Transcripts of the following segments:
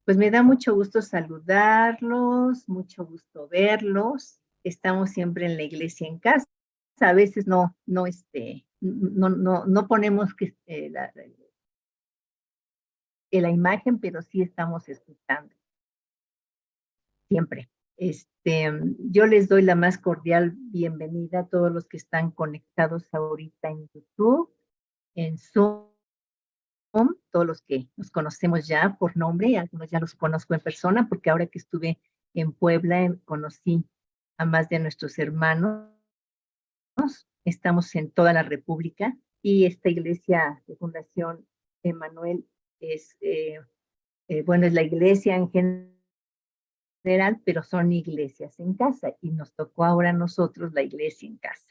Pues me da mucho gusto saludarlos, mucho gusto verlos. Estamos siempre en la iglesia en casa. A veces no ponemos la imagen, pero sí estamos escuchando siempre. Yo les doy la más cordial bienvenida a todos los que están conectados ahorita en YouTube, en Zoom, todos los que nos conocemos ya por nombre, y algunos ya los conozco en persona, porque ahora que estuve en Puebla, conocí a más de nuestros hermanos. Estamos en toda la República y esta iglesia de Fundación Emanuel es, bueno, es la iglesia en general, pero son iglesias en casa y nos tocó ahora a nosotros la iglesia en casa.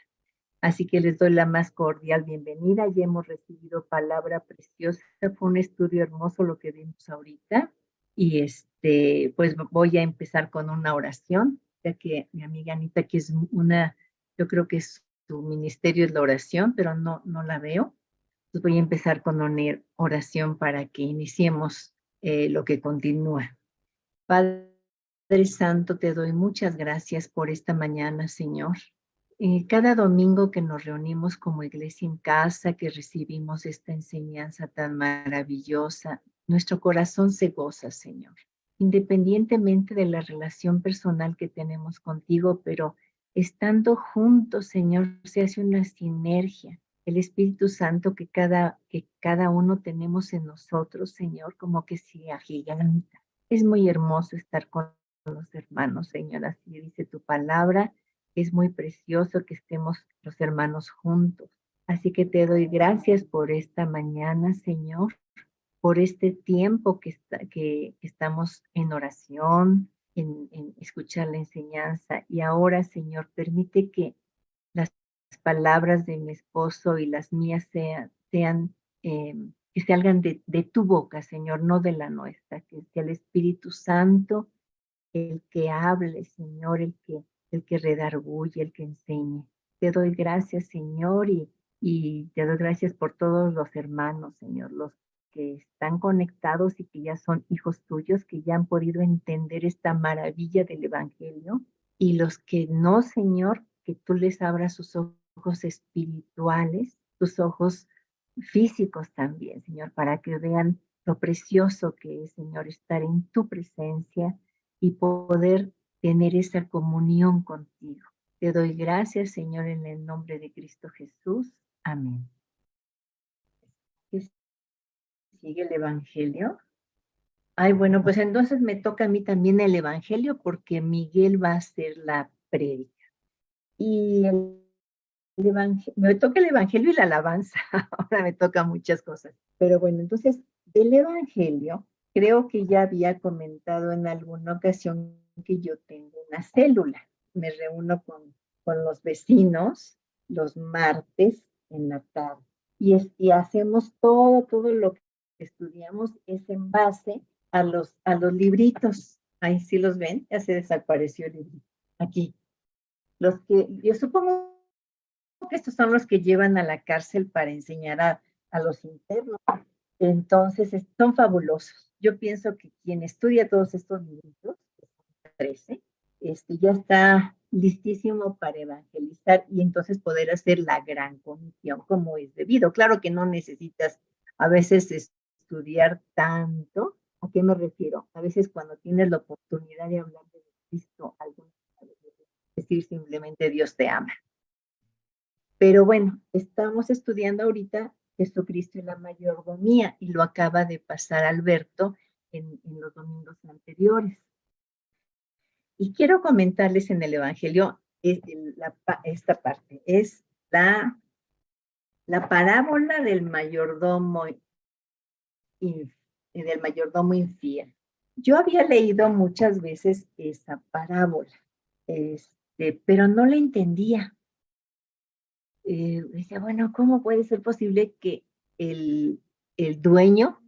Así que les doy la más cordial bienvenida. Ya hemos recibido palabra preciosa. Fue un estudio hermoso lo que vimos ahorita. Y pues voy a empezar con una oración, ya que mi amiga Anita, que es yo creo que su ministerio es la oración, pero no la veo. Entonces voy a empezar con una oración para que iniciemos lo que continúa. Padre Santo, te doy muchas gracias por esta mañana, Señor. Cada domingo que nos reunimos como iglesia en casa, que recibimos esta enseñanza tan maravillosa, nuestro corazón se goza, Señor, independientemente de la relación personal que tenemos contigo, pero estando juntos, Señor, se hace una sinergia. El Espíritu Santo que cada uno tenemos en nosotros, Señor, como que se agiganta. Es muy hermoso estar con los hermanos, Señor, así dice tu palabra. Es muy precioso que estemos los hermanos juntos. Así que te doy gracias por esta mañana, Señor, por este tiempo que estamos en oración, en escuchar la enseñanza. Y ahora, Señor, permite que las palabras de mi esposo y las mías que salgan de tu boca, Señor, no de la nuestra, que sea el Espíritu Santo el que hable, Señor, el que redarguye, el que enseñe. Te doy gracias, Señor, y te doy gracias por todos los hermanos, Señor, los que están conectados y que ya son hijos tuyos, que ya han podido entender esta maravilla del Evangelio, y los que no, Señor, que tú les abras sus ojos espirituales, tus ojos físicos también, Señor, para que vean lo precioso que es, Señor, estar en tu presencia y poder tener esa comunión contigo. Te doy gracias, Señor, en el nombre de Cristo Jesús. Amén. ¿Qué sigue el Evangelio? Ay, bueno, pues entonces me toca a mí también el Evangelio porque Miguel va a hacer la prédica. Y me toca el Evangelio y la alabanza. Ahora me toca muchas cosas. Pero bueno, entonces, del Evangelio, creo que ya había comentado en alguna ocasión que yo tengo una célula. Me reúno con los vecinos los martes en la tarde. Y hacemos todo lo que estudiamos es en base a los libritos. Ahí sí los ven, ya se desapareció el librito. Aquí. Los que, yo supongo que estos son los que llevan a la cárcel para enseñar a los internos. Entonces, son fabulosos. Yo pienso que quien estudia todos estos libros, 13, ya está listísimo para evangelizar y entonces poder hacer la gran comisión como es debido. Claro que no necesitas a veces estudiar tanto. ¿A qué me refiero? A veces cuando tienes la oportunidad de hablar de Cristo, decir simplemente Dios te ama. Pero bueno, estamos estudiando ahorita Jesucristo y la mayordomía y lo acaba de pasar Alberto en los domingos anteriores. Y quiero comentarles en el Evangelio esta parte, es la parábola del mayordomo infiel. Yo había leído muchas veces esa parábola, pero no la entendía. Decía, bueno, ¿cómo puede ser posible que el, el dueño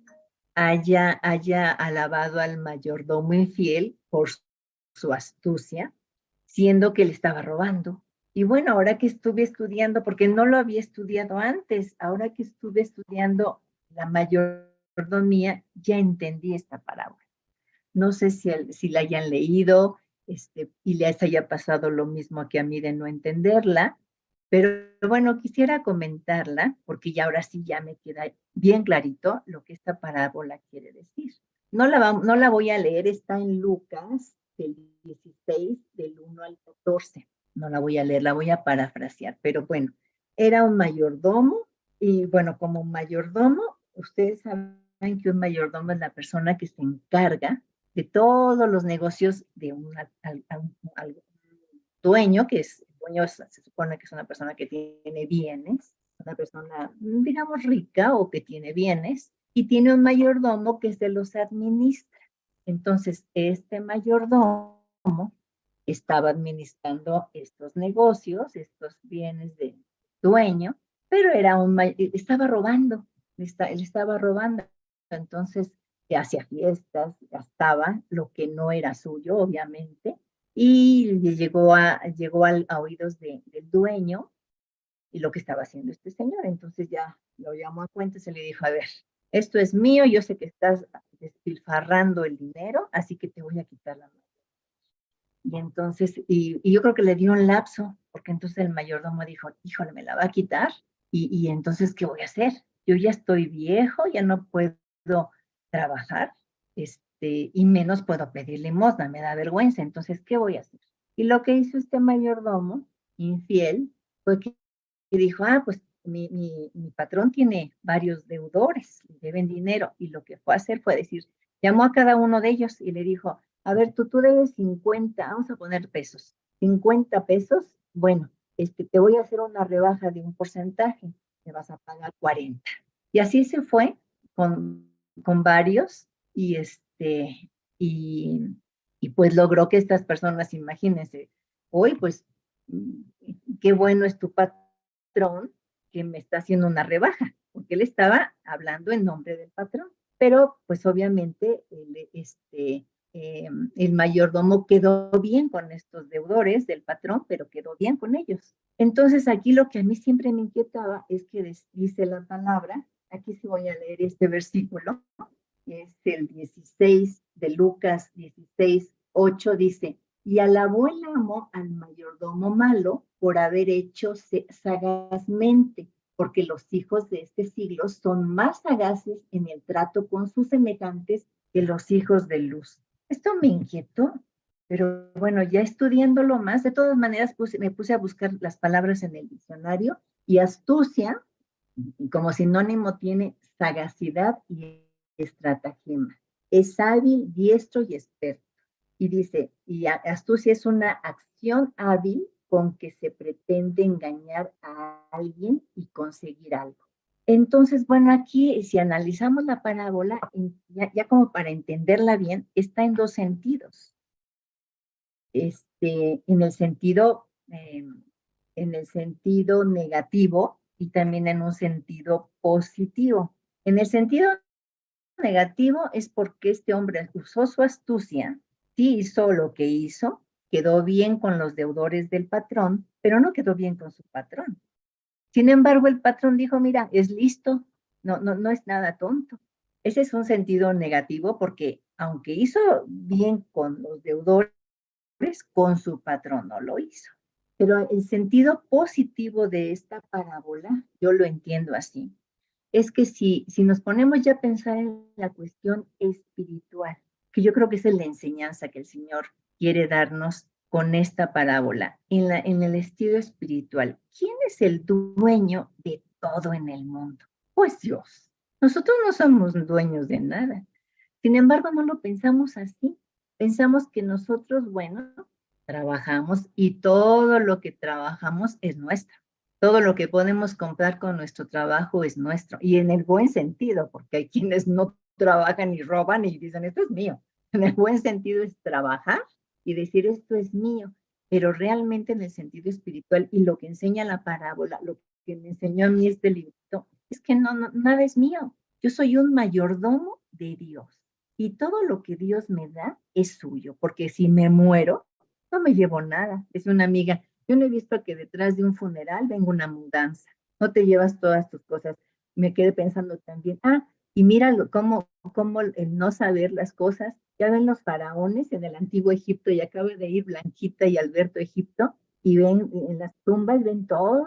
haya alabado al mayordomo infiel por su astucia, siendo que le estaba robando? Y bueno, ahora que estuve estudiando, porque no lo había estudiado antes, ahora que estuve estudiando la mayordomía, ya entendí esta parábola. No sé si la hayan leído y les haya pasado lo mismo que a mí de no entenderla, pero bueno, quisiera comentarla porque ya ahora sí ya me queda bien clarito lo que esta parábola quiere decir. No la voy a leer, está en Lucas del 16, del 1 al 14. No la voy a leer, la voy a parafrasear, pero bueno, era un mayordomo y bueno, como mayordomo, ustedes saben que un mayordomo es la persona que se encarga de todos los negocios de un dueño, que es, el dueño se supone que es una persona que tiene bienes, una persona, digamos, rica o que tiene bienes, y tiene un mayordomo que se los administra. Entonces, este mayordomo estaba administrando estos negocios, estos bienes del dueño, pero estaba robando, él estaba robando. Entonces, hacía fiestas, gastaba lo que no era suyo, obviamente, y llegó a oídos del dueño y lo que estaba haciendo este señor. Entonces ya lo llamó a cuenta y se le dijo, a ver, esto es mío, yo sé que estás despilfarrando el dinero, así que te voy a quitar la mano. Y entonces, y yo creo que le dio un lapso, porque entonces el mayordomo dijo, híjole, me la va a quitar, y entonces, ¿qué voy a hacer? Yo ya estoy viejo, ya no puedo trabajar, y menos puedo pedir limosna, me da vergüenza, entonces, ¿qué voy a hacer? Y lo que hizo este mayordomo, infiel, fue que dijo, pues mi patrón tiene varios deudores, le deben dinero, y lo que fue a hacer fue decir, llamó a cada uno de ellos y le dijo, a ver, tú debes 50, vamos a poner pesos, 50 pesos, bueno, te voy a hacer una rebaja de un porcentaje, te vas a pagar 40. Y así se fue con varios y, y pues logró que estas personas, imagínense, hoy pues qué bueno es tu patrón que me está haciendo una rebaja, porque él estaba hablando en nombre del patrón, pero pues obviamente el mayordomo quedó bien con estos deudores del patrón, pero quedó bien con ellos. Entonces aquí lo que a mí siempre me inquietaba es que dice la palabra, aquí sí voy a leer este versículo, es el 16 de Lucas 16, 8, dice, y alabó el amo al mayordomo malo por haber hecho sagazmente, porque los hijos de este siglo son más sagaces en el trato con sus semejantes que los hijos de luz. Esto me inquietó, pero bueno, ya estudiándolo más, de todas maneras me puse a buscar las palabras en el diccionario y astucia, como sinónimo, tiene sagacidad y estratagema. Es hábil, diestro y experto. Y dice, y astucia es una acción hábil con que se pretende engañar a alguien y conseguir algo. Entonces, bueno, aquí si analizamos la parábola, ya como para entenderla bien, está en dos sentidos. En el sentido negativo y también en un sentido positivo. En el sentido negativo es porque este hombre usó su astucia, sí hizo lo que hizo, quedó bien con los deudores del patrón, pero no quedó bien con su patrón. Sin embargo, el patrón dijo, mira, es listo, no es nada tonto. Ese es un sentido negativo porque aunque hizo bien con los deudores, con su patrón no lo hizo. Pero el sentido positivo de esta parábola, yo lo entiendo así, es que si nos ponemos ya a pensar en la cuestión espiritual, que yo creo que esa es la enseñanza que el Señor quiere darnos con esta parábola, en el estilo espiritual, ¿quién es el dueño de todo en el mundo? Pues Dios. Nosotros no somos dueños de nada. Sin embargo, no lo pensamos así. Pensamos que nosotros, bueno, trabajamos y todo lo que trabajamos es nuestro. Todo lo que podemos comprar con nuestro trabajo es nuestro. Y en el buen sentido, porque hay quienes no trabajan y roban y dicen, esto es mío. En el buen sentido es trabajar y decir, esto es mío. Pero realmente en el sentido espiritual y lo que enseña la parábola, lo que me enseñó a mí este librito, es que nada es mío. Yo soy un mayordomo de Dios. Y todo lo que Dios me da es suyo, porque si me muero, no me llevo nada. Es una amiga, yo no he visto que detrás de un funeral venga una mudanza. No te llevas todas tus cosas. Me quedé pensando también, y mira cómo el no saber las cosas Ya ven los faraones en el antiguo Egipto, y acaba de ir Blanquita y Alberto a Egipto, y ven en las tumbas, ven todo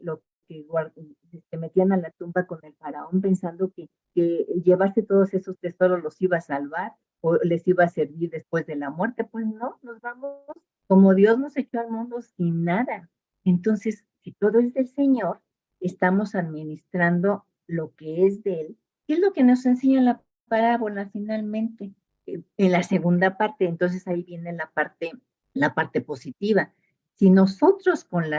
lo que metían a la tumba con el faraón, pensando que llevarse todos esos tesoros los iba a salvar o les iba a servir después de la muerte. Pues no, nos vamos como Dios nos echó al mundo sin nada. Entonces, si todo es del Señor, estamos administrando lo que es de Él. ¿Qué es lo que nos enseña la parábola finalmente? En la segunda parte, entonces ahí viene la parte positiva. Si nosotros con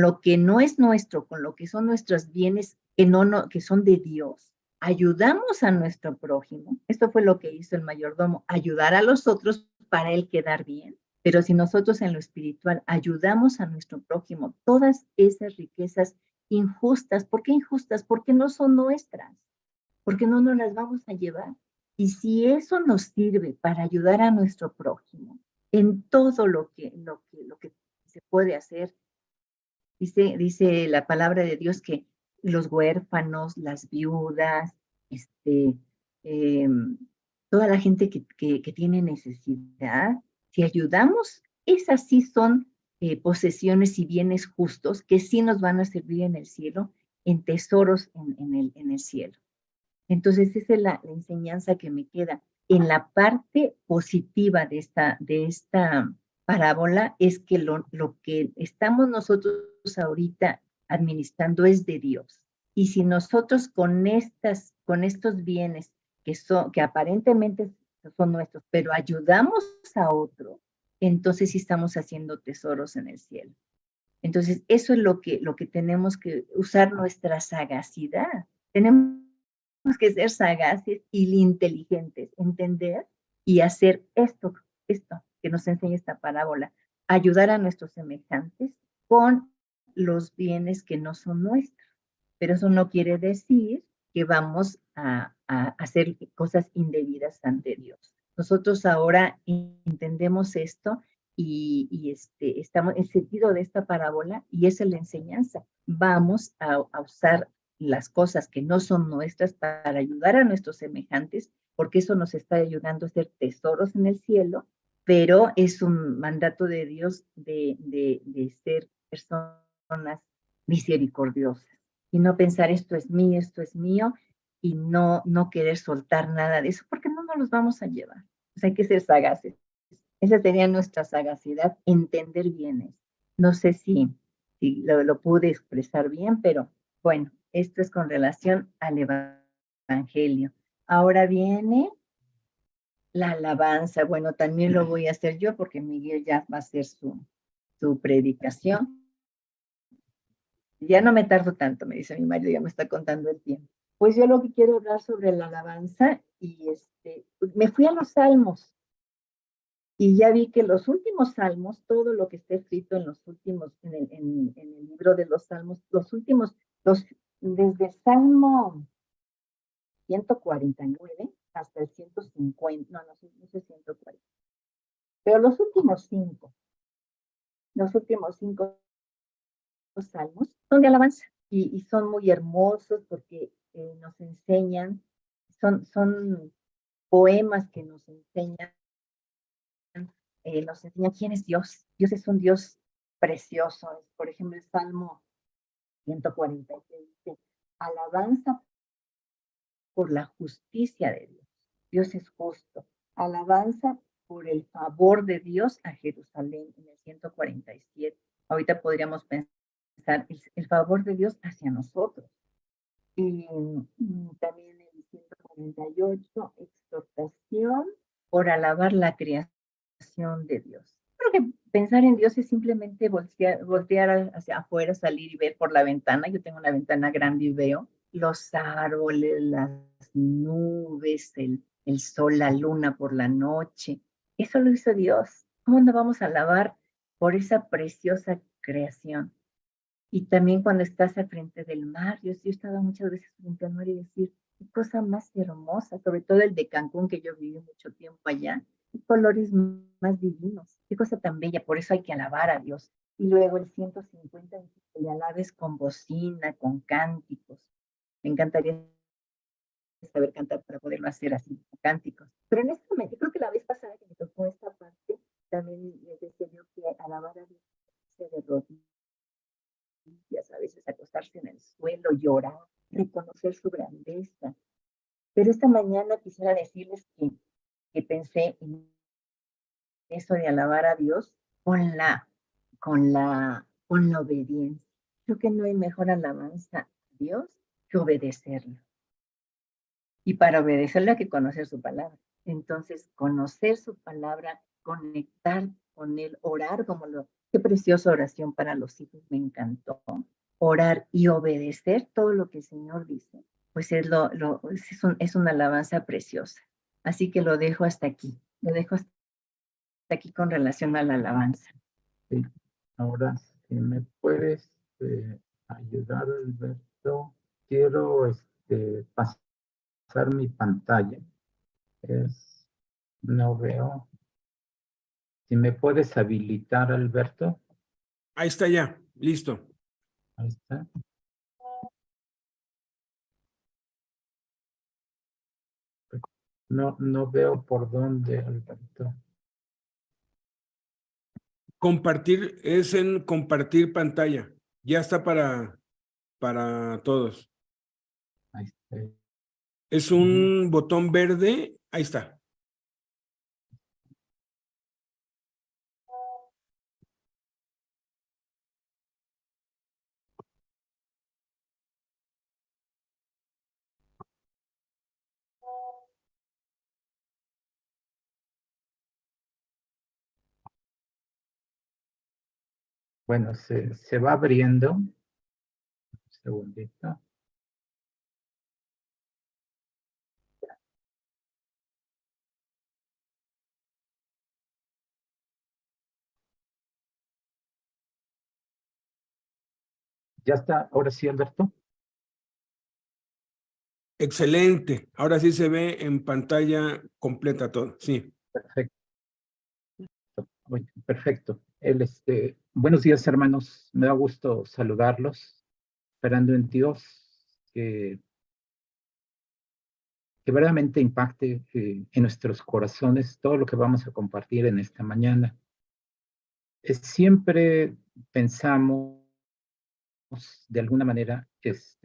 lo que no es nuestro, con lo que son nuestros bienes que son de Dios, ayudamos a nuestro prójimo. Esto fue lo que hizo el mayordomo, ayudar a los otros para él quedar bien. Pero si nosotros en lo espiritual ayudamos a nuestro prójimo, todas esas riquezas injustas, ¿por qué injustas? Porque no son nuestras, porque no nos las vamos a llevar. Y si eso nos sirve para ayudar a nuestro prójimo en todo lo que se puede hacer, dice la palabra de Dios que los huérfanos, las viudas, eh, toda la gente que tiene necesidad, si ayudamos, esas sí son posesiones y bienes justos que sí nos van a servir en el cielo, en tesoros en el cielo. Entonces, esa es la enseñanza que me queda. En la parte positiva de esta parábola es que lo que estamos nosotros ahorita administrando es de Dios. Y si nosotros con estos bienes que aparentemente son nuestros, pero ayudamos a otro, entonces sí estamos haciendo tesoros en el cielo. Entonces, eso es lo que tenemos que usar nuestra sagacidad. Tenemos que ser sagaces y inteligentes, entender y hacer esto que nos enseña esta parábola, ayudar a nuestros semejantes con los bienes que no son nuestros. Pero eso no quiere decir que vamos a hacer cosas indebidas ante Dios. Nosotros ahora entendemos esto estamos en sentido de esta parábola y esa es la enseñanza. Vamos a usar las cosas que no son nuestras para ayudar a nuestros semejantes, porque eso nos está ayudando a ser tesoros en el cielo, pero es un mandato de Dios de ser personas misericordiosas y no pensar esto es mío, y no querer soltar nada de eso, porque no nos los vamos a llevar. Pues hay que ser sagaces. Esa sería nuestra sagacidad, entender bien eso. No sé si lo pude expresar bien, pero bueno, esto es con relación al Evangelio. Ahora viene la alabanza. Bueno, también lo voy a hacer yo porque Miguel ya va a hacer su predicación. Ya no me tardo tanto, me dice mi marido, ya me está contando el tiempo. Pues yo lo que quiero hablar sobre la alabanza y me fui a los salmos y ya vi que los últimos salmos, todo lo que está escrito en los últimos, en el libro de los salmos, desde el Salmo 149 hasta el 150, no sé 140, pero los últimos cinco salmos son de alabanza y son muy hermosos porque nos enseñan, son poemas que nos enseñan quién es Dios. Dios es un Dios precioso. Por ejemplo, el Salmo 146 dice, alabanza por la justicia de Dios. Dios es justo. Alabanza por el favor de Dios a Jerusalén en el 147. Ahorita podríamos pensar el favor de Dios hacia nosotros. Y también el 148, exhortación por alabar la creación de Dios. Creo que pensar en Dios es simplemente voltear hacia afuera, salir y ver por la ventana. Yo tengo una ventana grande y veo los árboles, las nubes, el sol, la luna por la noche. Eso lo hizo Dios. ¿Cómo no vamos a alabar por esa preciosa creación? Y también cuando estás al frente del mar, yo he estado muchas veces frente al mar y decir, qué cosa más hermosa, sobre todo el de Cancún, que yo viví mucho tiempo allá, qué colores más divinos, qué cosa tan bella, por eso hay que alabar a Dios. Y luego el 150, que le alabes con bocina, con cánticos. Me encantaría saber cantar para poderlo hacer así, cánticos. Pero en este momento, creo que la vez pasada que me tocó esta parte, también les decía yo que alabar a Dios de rodillas, a veces acostarse en el suelo, llorar, reconocer su grandeza. Pero esta mañana quisiera decirles que pensé en eso de alabar a Dios con la obediencia. Creo que no hay mejor alabanza a Dios que obedecerlo. Y para obedecerlo hay que conocer su palabra. Entonces, conocer su palabra, conectar con él, orar qué preciosa oración para los hijos, me encantó. Orar y obedecer todo lo que el Señor dice, pues es una alabanza preciosa. Así que lo dejo hasta aquí. Lo dejo hasta aquí con relación a la alabanza. Sí. Ahora, si me puedes ayudar, Alberto, quiero pasar mi pantalla. No veo. Si me puedes habilitar, Alberto. Ahí está ya, listo. Ahí está. No veo por dónde, Alberto. Compartir es en compartir pantalla. Ya está para todos. Ahí está. Es un botón verde. Ahí está. Bueno, se va abriendo. Un segundito. ¿Ya está? Ahora sí, Alberto. Excelente. Ahora sí se ve en pantalla completa todo. Sí. Perfecto. Perfecto. Buenos días, hermanos. Me da gusto saludarlos, esperando en Dios que verdaderamente impacte en nuestros corazones todo lo que vamos a compartir en esta mañana. Siempre pensamos de alguna manera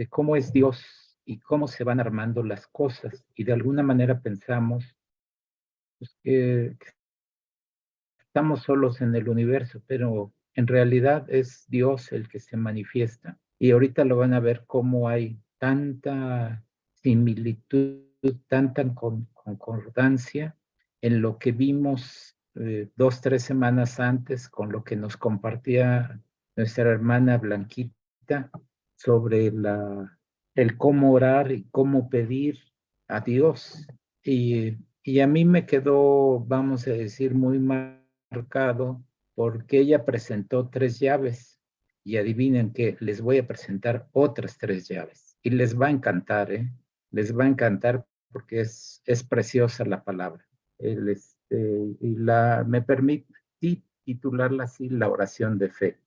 cómo es Dios y cómo se van armando las cosas, y de alguna manera pensamos pues, que estamos solos en el universo, pero en realidad es Dios el que se manifiesta. Y ahorita lo van a ver cómo hay tanta similitud, tanta concordancia en lo que vimos 2, 3 semanas antes con lo que nos compartía nuestra hermana Blanquita sobre el cómo orar y cómo pedir a Dios. Y a mí me quedó, vamos a decir, muy marcado porque ella presentó 3 llaves, y adivinen que les voy a presentar otras 3 llaves y les va a encantar, ¿eh? Les va a encantar porque es preciosa la palabra. Me permití titularla así, la oración de fe.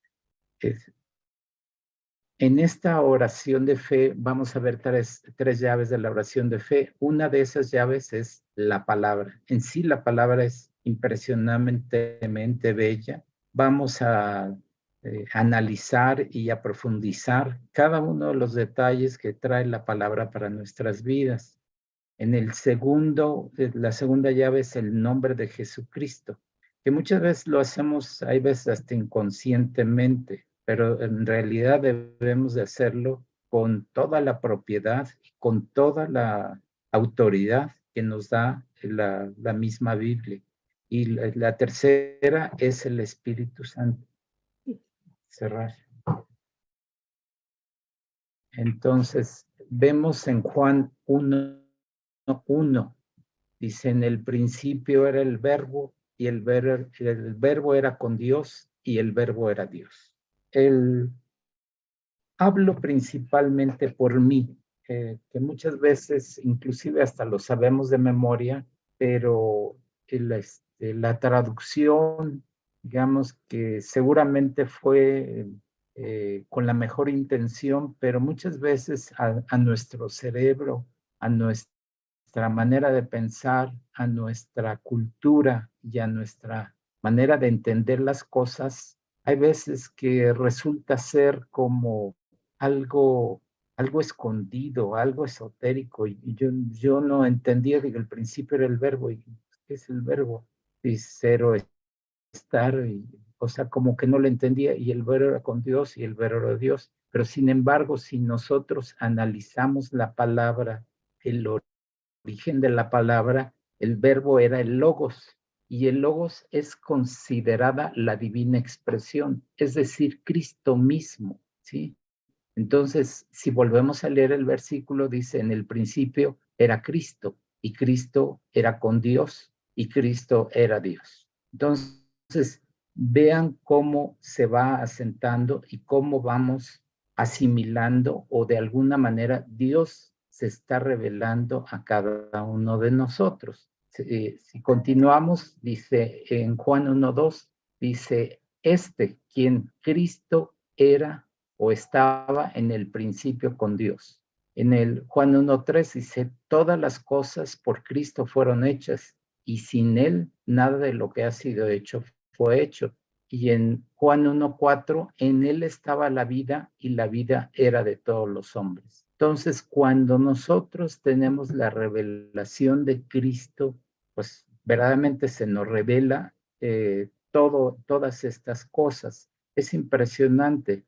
En esta oración de fe vamos a ver tres llaves de la oración de fe. Una de esas llaves es la palabra. En sí la palabra es impresionantemente bella. Vamos a analizar y a profundizar cada uno de los detalles que trae la palabra para nuestras vidas. La segunda llave es el nombre de Jesucristo, que muchas veces lo hacemos, hay veces hasta inconscientemente, pero en realidad debemos de hacerlo con toda la propiedad y con toda la autoridad que nos da la misma Biblia. Y la tercera es el Espíritu Santo. Cerrar. Entonces, vemos en Juan 1:1. Dice, en el principio era el verbo, y el verbo era con Dios, y el verbo era Dios. Hablo principalmente por mí, que muchas veces, inclusive hasta lo sabemos de memoria, pero la traducción, digamos que seguramente fue con la mejor intención, pero muchas veces a nuestro cerebro, a nuestra manera de pensar, a nuestra cultura y a nuestra manera de entender las cosas, hay veces que resulta ser como algo escondido, algo esotérico. Y yo no entendía, digo, el principio era el verbo. ¿Y qué es el verbo? Y cero estar, o sea, como que no lo entendía, y el verbo era con Dios y el verbo era Dios. Pero sin embargo, si nosotros analizamos la palabra, el origen de la palabra, el verbo era el logos, y el logos es considerada la divina expresión, es decir, Cristo mismo, ¿sí? Entonces, si volvemos a leer el versículo, dice, en el principio era Cristo, y Cristo era con Dios, y Cristo era Dios. Entonces, vean cómo se va asentando y cómo vamos asimilando, o de alguna manera Dios se está revelando a cada uno de nosotros. Si continuamos, dice en Juan 1:2, dice, quien Cristo era o estaba en el principio con Dios. En el Juan 1:3 dice, todas las cosas por Cristo fueron hechas, y sin Él nada de lo que ha sido hecho fue hecho. Y en Juan 1:4, en Él estaba la vida, y la vida era de todos los hombres. Entonces, cuando nosotros tenemos la revelación de Cristo, pues verdaderamente se nos revela todas estas cosas. Es impresionante,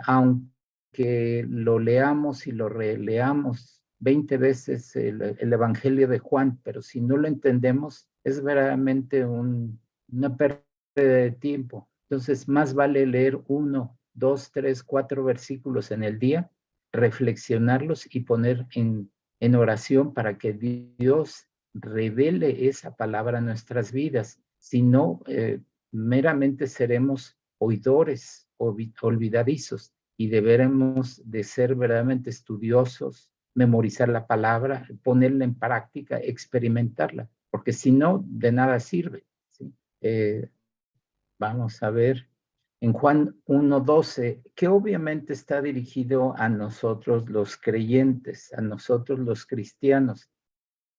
aunque lo leamos y lo releamos 20 veces el Evangelio de Juan, pero si no lo entendemos, es verdaderamente una pérdida de tiempo. Entonces, más vale leer 1, 2, 3, 4 versículos en el día, reflexionarlos y poner en oración para que Dios revele esa palabra a nuestras vidas. Si no, meramente seremos oidores o olvidadizos, y deberemos de ser verdaderamente estudiosos, memorizar la palabra, ponerla en práctica, experimentarla, porque si no, de nada sirve, ¿sí? Vamos a ver en Juan 1:12, que obviamente está dirigido a nosotros los creyentes, a nosotros los cristianos.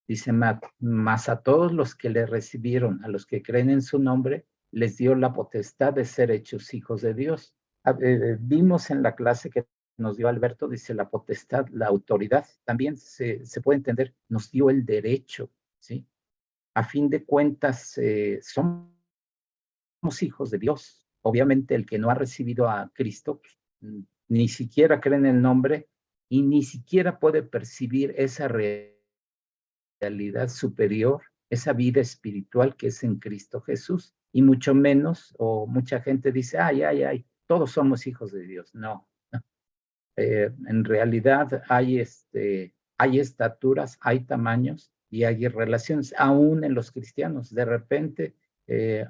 Dice, mas a todos los que le recibieron, a los que creen en su nombre, les dio la potestad de ser hechos hijos de Dios. Vimos en la clase que nos dio Alberto, dice la potestad, la autoridad. También se puede entender, nos dio el derecho, ¿sí? A fin de cuentas, somos hijos de Dios. Obviamente el que no ha recibido a Cristo, ni siquiera cree en el nombre y ni siquiera puede percibir esa realidad superior, esa vida espiritual que es en Cristo Jesús. Y mucho menos, o mucha gente dice, ay, todos somos hijos de Dios. No. En realidad hay estaturas, hay tamaños y hay relaciones, aún en los cristianos. De repente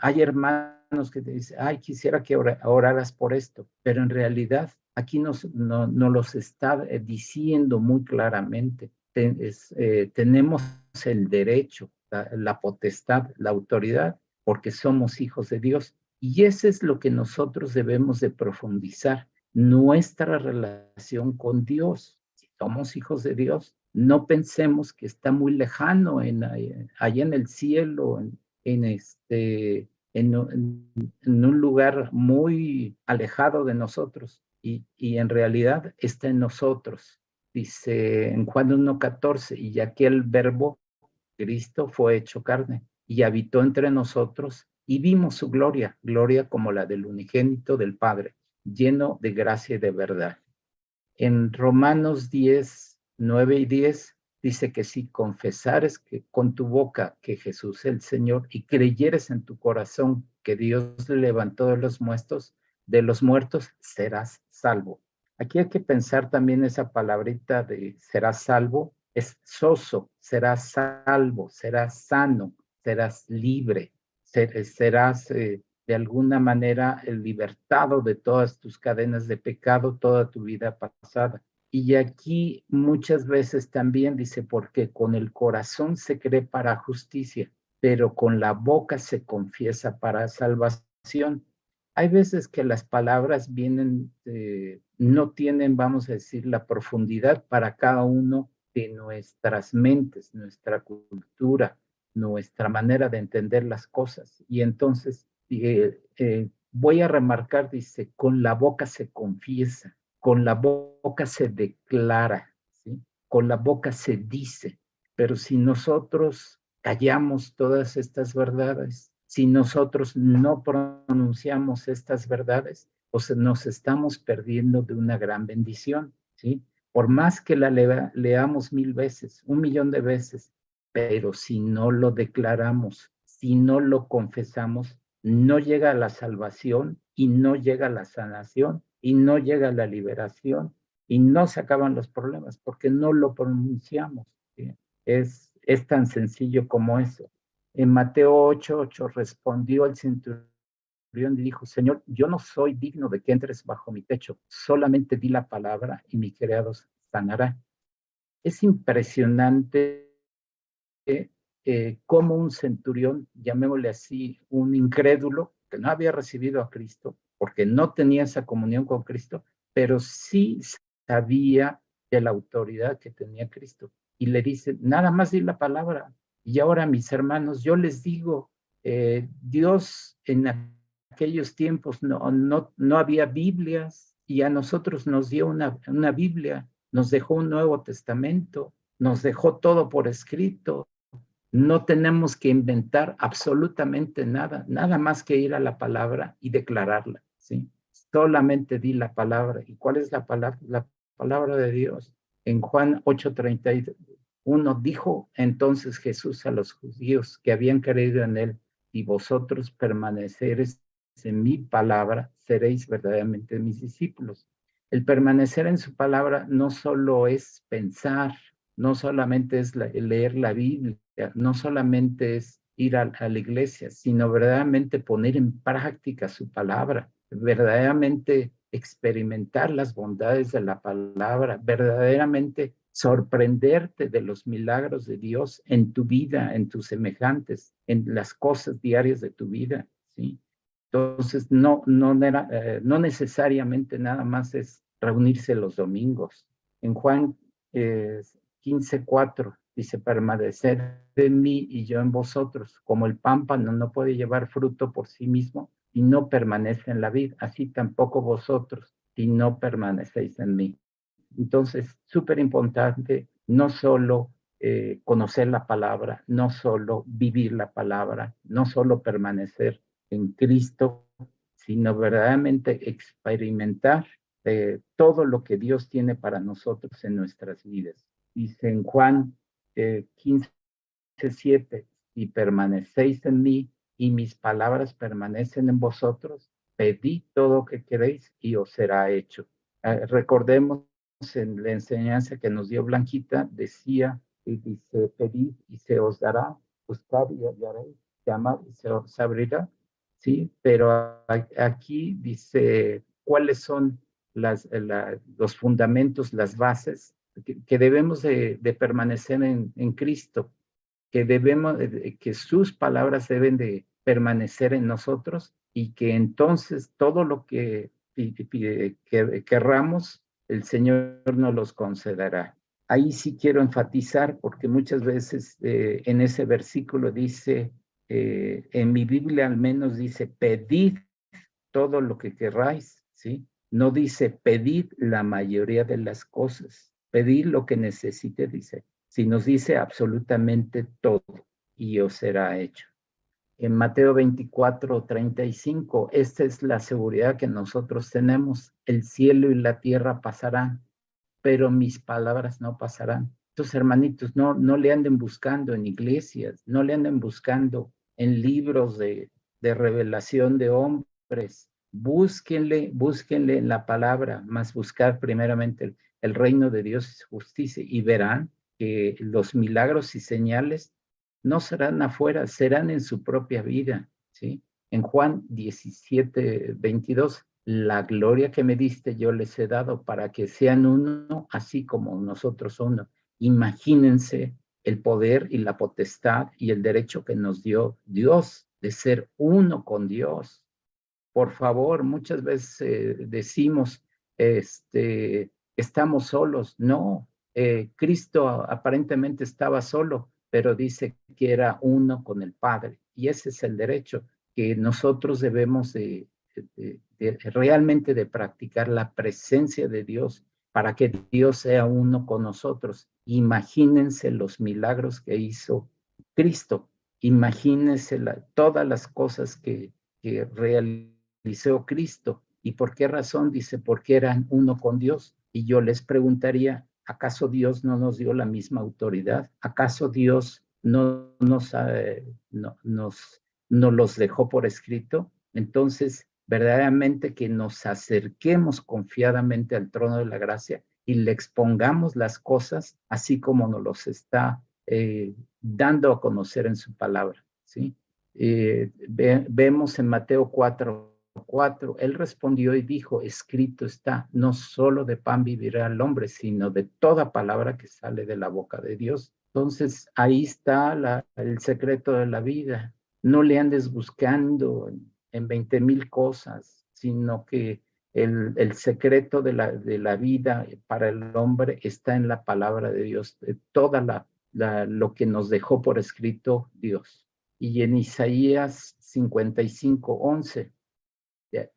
hay hermanos que te dicen, ay, quisiera que oraras por esto, pero en realidad aquí nos los está diciendo muy claramente. Tenemos el derecho, la potestad, la autoridad, porque somos hijos de Dios. Y eso es lo que nosotros debemos de profundizar, nuestra relación con Dios. Si somos hijos de Dios, no pensemos que está muy lejano allá en el cielo, en un lugar muy alejado de nosotros, y en realidad está en nosotros. Dice en Juan 1:14, y aquel verbo, Cristo, fue hecho carne y habitó entre nosotros, y vimos su gloria, gloria como la del unigénito del Padre, lleno de gracia y de verdad. En Romanos 10:9 y 10 dice que si confesares que con tu boca que Jesús es el Señor y creyeres en tu corazón que Dios le levantó de los muertos, serás salvo. Aquí hay que pensar también esa palabrita de serás salvo, es soso, serás salvo, serás sano, serás libre, serás de alguna manera el libertado de todas tus cadenas de pecado, toda tu vida pasada. Y aquí muchas veces también dice, porque con el corazón se cree para justicia, pero con la boca se confiesa para salvación. Hay veces que las palabras vienen, no tienen, vamos a decir, la profundidad para cada uno de nuestras mentes, nuestra cultura, nuestra manera de entender las cosas. Y entonces voy a remarcar, dice, con la boca se confiesa, con la boca se declara, ¿sí? Con la boca se dice, pero si nosotros callamos todas estas verdades, si nosotros no pronunciamos estas verdades, pues nos estamos perdiendo de una gran bendición, ¿sí? Por más que la leamos 1000 veces, 1,000,000 de veces, pero si no lo declaramos, si no lo confesamos, no llega a la salvación y no llega a la sanación y no llega a la liberación y no se acaban los problemas porque no lo pronunciamos, ¿sí? Es tan sencillo como eso. En Mateo 8:8 respondió el centurión y dijo, Señor, yo no soy digno de que entres bajo mi techo, solamente di la palabra y mi criado sanará. Es impresionante cómo un centurión, llamémosle así, un incrédulo, que no había recibido a Cristo, porque no tenía esa comunión con Cristo, pero sí sabía de la autoridad que tenía Cristo. Y le dice, nada más di la palabra. Y ahora, mis hermanos, yo les digo, Dios en aquellos tiempos no había Biblias y a nosotros nos dio una Biblia, nos dejó un Nuevo Testamento, nos dejó todo por escrito. No tenemos que inventar absolutamente nada, nada más que ir a la palabra y declararla, ¿sí? Solamente di la palabra. ¿Y cuál es la palabra? La palabra de Dios. En Juan 8:31 dijo entonces Jesús a los judíos que habían creído en él, y vosotros permaneceréis en mi palabra, seréis verdaderamente mis discípulos. El permanecer en su palabra no solo es pensar, no solamente es leer la Biblia, no solamente es ir a la iglesia, sino verdaderamente poner en práctica su palabra, verdaderamente experimentar las bondades de la palabra, verdaderamente sorprenderte de los milagros de Dios en tu vida, en tus semejantes, en las cosas diarias de tu vida, ¿sí? Entonces, no necesariamente nada más es reunirse los domingos. En Juan 15:4 dice, permanecer en mí y yo en vosotros, como el pámpano no puede llevar fruto por sí mismo y no permanece en la vid, así tampoco vosotros si no permanecéis en mí. Entonces, súper importante no solo conocer la palabra, no solo vivir la palabra, no solo permanecer en Cristo, sino verdaderamente experimentar todo lo que Dios tiene para nosotros en nuestras vidas. Dice en Juan 15:7, si permanecéis en mí y mis palabras permanecen en vosotros, pedid todo lo que queréis y os será hecho. Recordemos en la enseñanza que nos dio Blanquita, decía y dice, pedid y se os dará, buscad y hallaréis, llamad y se os abrirá, ¿sí? Pero aquí dice cuáles son los fundamentos, las bases que debemos de permanecer en Cristo, que sus palabras deben de permanecer en nosotros y que entonces todo lo que querramos, el Señor nos los concederá. Ahí sí quiero enfatizar porque muchas veces en ese versículo dice, en mi Biblia al menos dice, pedid todo lo que querráis, ¿sí? No dice pedid la mayoría de las cosas, pedid lo que necesite, dice, si nos dice absolutamente todo y os será hecho. En Mateo 24:35, esta es la seguridad que nosotros tenemos, el cielo y la tierra pasarán, pero mis palabras no pasarán. Entonces, hermanitos, no le anden buscando en iglesias, no le anden buscando en libros de revelación de hombres, búsquenle en la palabra, más buscar primeramente el reino de Dios y su justicia, y verán que los milagros y señales no serán afuera, serán en su propia vida, ¿sí? En Juan 17:22, la gloria que me diste yo les he dado para que sean uno, así como nosotros uno. Imagínense el poder y la potestad y el derecho que nos dio Dios de ser uno con Dios. Por favor, muchas veces decimos, estamos solos. No, Cristo aparentemente estaba solo, pero dice que era uno con el Padre. Y ese es el derecho que nosotros debemos realmente de practicar la presencia de Dios para que Dios sea uno con nosotros. Imagínense los milagros que hizo Cristo. Imagínense todas las cosas que realizó Cristo. ¿Y por qué razón? Dice, porque eran uno con Dios. Y yo les preguntaría, ¿acaso Dios no nos dio la misma autoridad? ¿Acaso Dios no nos los dejó por escrito? Entonces, verdaderamente que nos acerquemos confiadamente al trono de la gracia y le expongamos las cosas así como nos los está dando a conocer en su palabra, ¿sí? Vemos en Mateo 4:4, él respondió y dijo, escrito está, no solo de pan vivirá el hombre, sino de toda palabra que sale de la boca de Dios. Entonces, ahí está el secreto de la vida. No le andes buscando en 20,000 cosas, sino que el secreto de la vida para el hombre está en la palabra de Dios, de toda lo que nos dejó por escrito Dios. Y en Isaías 55:11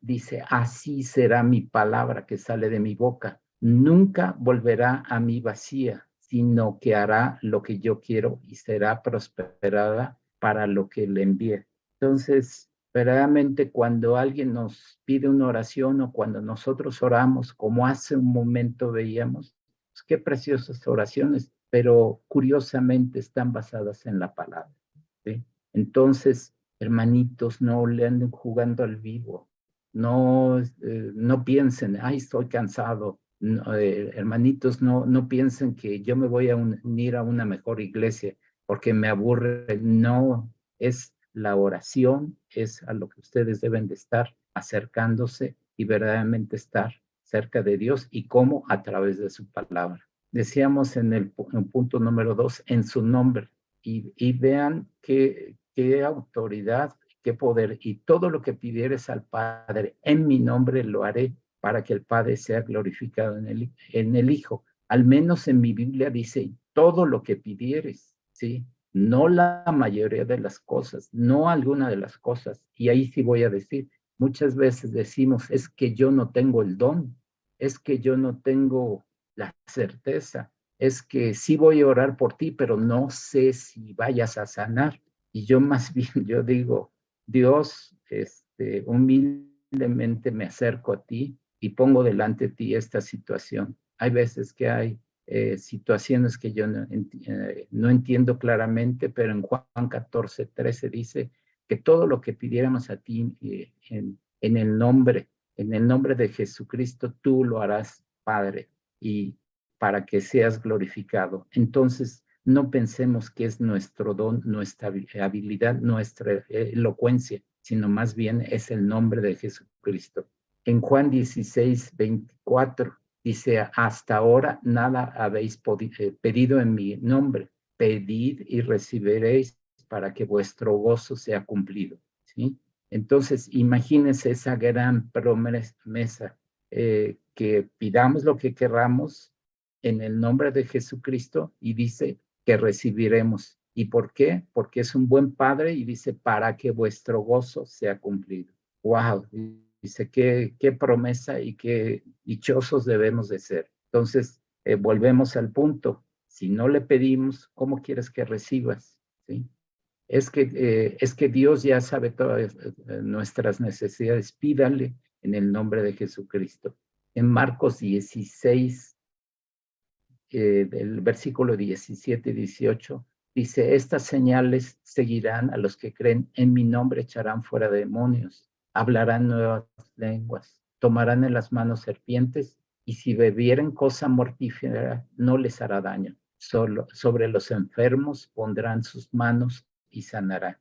dice, así será mi palabra que sale de mi boca. Nunca volverá a mí vacía, sino que hará lo que yo quiero y será prosperada para lo que le envíe. Entonces, verdaderamente cuando alguien nos pide una oración o cuando nosotros oramos, como hace un momento veíamos, pues qué preciosas oraciones, pero curiosamente están basadas en la palabra, ¿sí? Entonces, hermanitos, no le anden jugando al vivo, no piensen, ay, estoy cansado. No, hermanitos, no piensen que yo me voy a unir a una mejor iglesia porque me aburre. No, es la oración, es a lo que ustedes deben de estar acercándose y verdaderamente estar cerca de Dios. ¿Y cómo? A través de su palabra. Decíamos en el punto número 2, en su nombre. Y vean qué autoridad, qué poder. Y todo lo que pidieres al Padre en mi nombre lo haré para que el Padre sea glorificado en el Hijo. Al menos en mi Biblia dice, todo lo que pidieres, ¿sí? No la mayoría de las cosas, no alguna de las cosas. Y ahí sí voy a decir, muchas veces decimos, es que yo no tengo el don, es que yo no tengo la certeza, es que sí voy a orar por ti, pero no sé si vayas a sanar. Y yo más bien, yo digo, Dios, humildemente me acerco a ti y pongo delante de ti esta situación. Hay veces que hay situaciones que yo no entiendo claramente, pero en Juan 14:13 dice que todo lo que pidiéramos a ti en el nombre de Jesucristo, tú lo harás, Padre, y para que seas glorificado. Entonces, no pensemos que es nuestro don, nuestra habilidad, nuestra elocuencia, sino más bien es el nombre de Jesucristo. En Juan 16:24 dice, hasta ahora nada habéis pedido en mi nombre, pedid y recibiréis para que vuestro gozo sea cumplido, ¿sí? Entonces, imagínense esa gran promesa, que pidamos lo que querramos en el nombre de Jesucristo y dice que recibiremos. ¿Y por qué? Porque es un buen Padre y dice, para que vuestro gozo sea cumplido. ¡Wow! Dice, qué promesa y qué dichosos debemos de ser. Entonces, volvemos al punto. Si no le pedimos, ¿cómo quieres que recibas? ¿Sí? Es que Dios ya sabe todas nuestras necesidades. Pídale en el nombre de Jesucristo. En Marcos 16, del versículo 17 y 18, dice, estas señales seguirán a los que creen, en mi nombre echarán fuera demonios, hablarán nuevas lenguas, tomarán en las manos serpientes, y si bebieren cosa mortífera, no les hará daño. Solo sobre los enfermos pondrán sus manos y sanarán.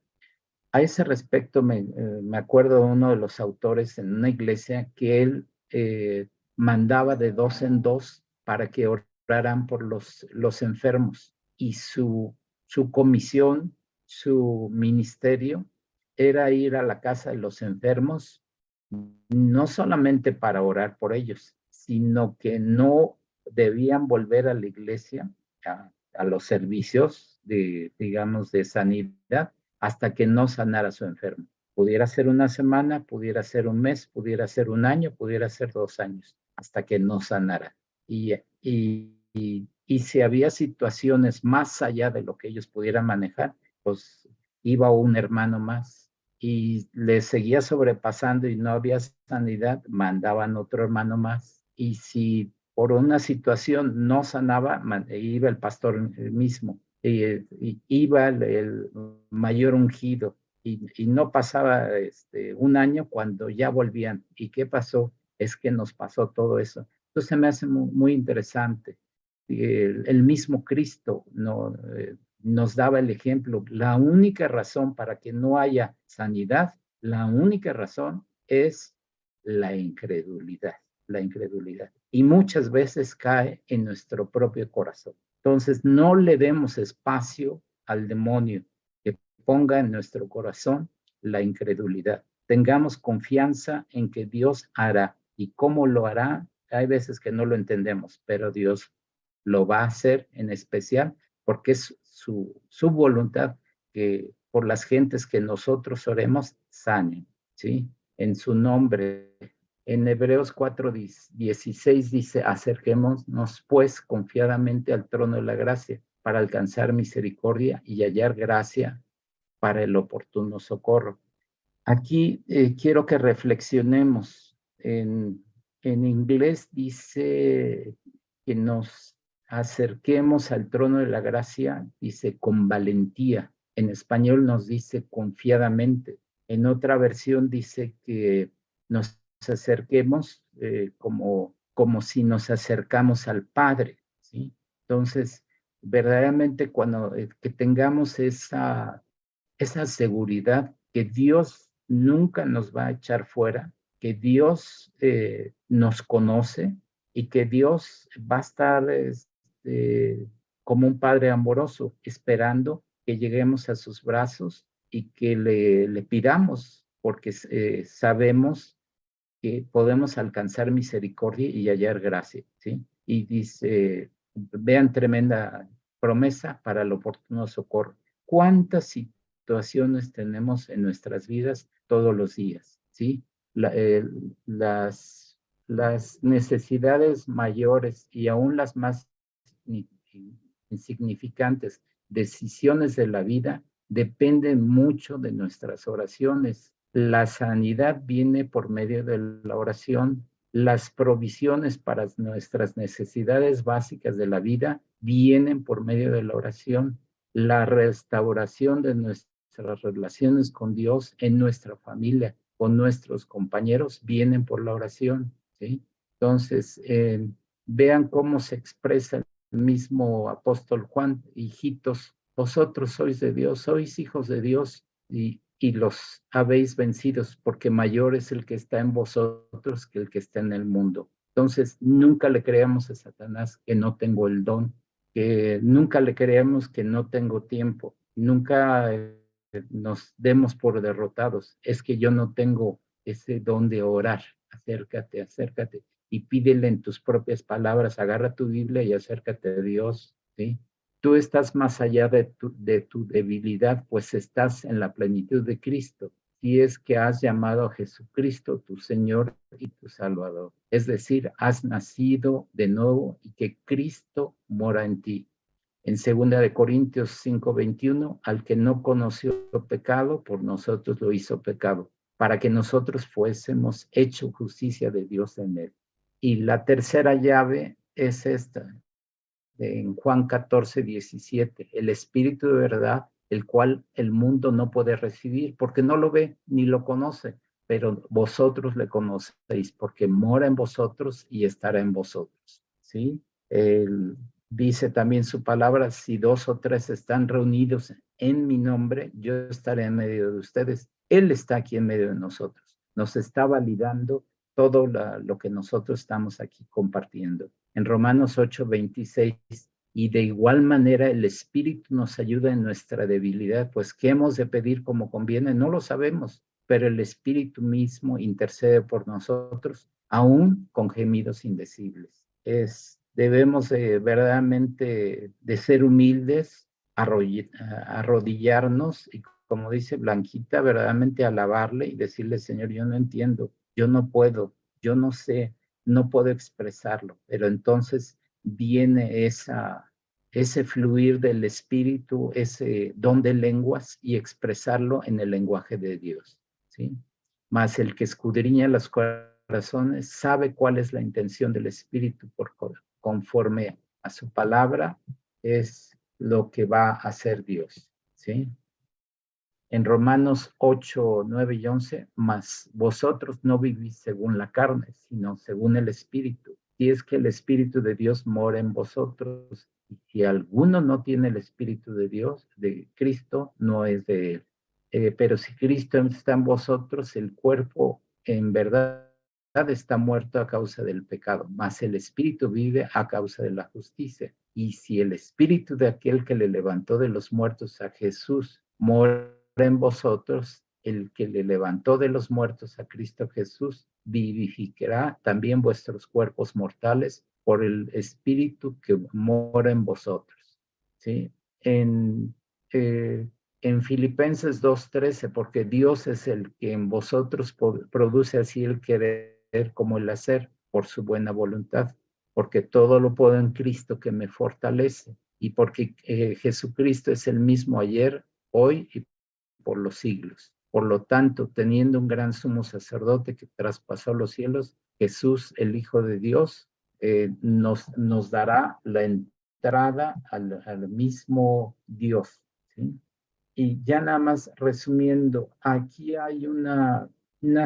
A ese respecto, me acuerdo de uno de los autores en una iglesia que él mandaba de 2 en 2 para que oraran por los enfermos. Y su comisión, su ministerio, era ir a la casa de los enfermos, no solamente para orar por ellos, sino que no debían volver a la iglesia, a los servicios de, digamos, de sanidad, hasta que no sanara su enfermo. Pudiera ser una semana, pudiera ser un mes, pudiera ser un año, pudiera ser 2 años, hasta que no sanara. Y si había situaciones más allá de lo que ellos pudieran manejar, pues iba un hermano más y le seguía sobrepasando y no había sanidad, mandaban otro hermano más. Y si por una situación no sanaba, iba el pastor mismo, y iba el mayor ungido, y no pasaba un año cuando ya volvían. ¿Y qué pasó? Es que nos pasó todo eso. Entonces me hace muy interesante. El mismo Cristo nos daba el ejemplo. La única razón para que no haya sanidad, la única razón es la incredulidad, la incredulidad. Y muchas veces cae en nuestro propio corazón. Entonces, no le demos espacio al demonio que ponga en nuestro corazón la incredulidad. Tengamos confianza en que Dios hará. ¿Y cómo lo hará? Hay veces que no lo entendemos, pero Dios lo va a hacer en especial porque es su voluntad que por las gentes que nosotros oremos sanen, ¿sí? En su nombre. En Hebreos 4:16 dice, acerquémonos pues confiadamente al trono de la gracia para alcanzar misericordia y hallar gracia para el oportuno socorro. Aquí quiero que reflexionemos. En inglés dice que nos acerquemos al trono de la gracia, dice con valentía. En español nos dice confiadamente. En otra versión dice que nos acerquemos como si nos acercamos al Padre, ¿sí? Entonces, verdaderamente cuando que tengamos esa seguridad que Dios nunca nos va a echar fuera, que Dios nos conoce y que Dios va a estar como un padre amoroso, esperando que lleguemos a sus brazos y que le pidamos, porque sabemos que podemos alcanzar misericordia y hallar gracia, ¿sí? Y dice, vean tremenda promesa para el oportuno socorro. ¿Cuántas situaciones tenemos en nuestras vidas todos los días? ¿Sí? Las necesidades mayores y aún las más insignificantes decisiones de la vida dependen mucho de nuestras oraciones. La sanidad viene por medio de la oración. Las provisiones para nuestras necesidades básicas de la vida vienen por medio de la oración. La restauración de nuestras relaciones con Dios en nuestra familia, con nuestros compañeros, vienen por la oración, ¿sí? Entonces, vean cómo se expresa el mismo apóstol Juan: hijitos, vosotros sois de Dios, sois hijos de Dios, y los habéis vencidos, porque mayor es el que está en vosotros que el que está en el mundo. Entonces, nunca le creamos a Satanás que no tengo el don, que nunca le creamos que no tengo tiempo, nunca nos demos por derrotados. Es que yo no tengo ese don de orar. Acércate, acércate y pídele en tus propias palabras, agarra tu Biblia y acércate a Dios, ¿sí? Tú estás más allá de tu debilidad, pues estás en la plenitud de Cristo. Si es que has llamado a Jesucristo tu Señor y tu Salvador. Es decir, has nacido de nuevo y que Cristo mora en ti. En 2 Corintios 5:21, al que no conoció pecado, por nosotros lo hizo pecado, para que nosotros fuésemos hecho justicia de Dios en él. Y la tercera llave es esta, en Juan 14:17, el Espíritu de verdad, el cual el mundo no puede recibir, porque no lo ve ni lo conoce, pero vosotros le conocéis, porque mora en vosotros y estará en vosotros, ¿sí? Dice también su palabra, si 2 o 3 están reunidos en mi nombre, yo estaré en medio de ustedes. Él está aquí en medio de nosotros. Nos está validando todo lo que nosotros estamos aquí compartiendo. En Romanos 8:26, y de igual manera el Espíritu nos ayuda en nuestra debilidad, pues ¿qué hemos de pedir como conviene? No lo sabemos, pero el Espíritu mismo intercede por nosotros, aún con gemidos indecibles. Es debemos verdaderamente de ser humildes, arrodillarnos y, como dice Blanquita, verdaderamente alabarle y decirle, Señor, yo no entiendo, yo no puedo, yo no sé, no puedo expresarlo, pero entonces viene ese fluir del Espíritu, ese don de lenguas y expresarlo en el lenguaje de Dios, ¿sí? Mas el que escudriña los corazones sabe cuál es la intención del Espíritu conforme a su palabra, es lo que va a hacer Dios, ¿sí? En Romanos 8, 9 y 11, mas vosotros no vivís según la carne, sino según el Espíritu. Y es que el Espíritu de Dios mora en vosotros. Y si alguno no tiene el Espíritu de Dios, de Cristo, no es de él. Pero si Cristo está en vosotros, el cuerpo en verdad está muerto a causa del pecado, mas el Espíritu vive a causa de la justicia. Y si el Espíritu de aquel que le levantó de los muertos a Jesús mora en vosotros, el que le levantó de los muertos a Cristo Jesús vivificará también vuestros cuerpos mortales por el Espíritu que mora en vosotros. ¿Sí? En Filipenses 2:13, porque Dios es el que en vosotros produce así el querer como el hacer por su buena voluntad, porque todo lo puedo en Cristo que me fortalece, y porque Jesucristo es el mismo ayer, hoy y por los siglos. Por lo tanto, teniendo un gran sumo sacerdote que traspasó los cielos, Jesús, el Hijo de Dios, nos dará la entrada al mismo Dios, ¿sí? Y ya nada más resumiendo, aquí hay una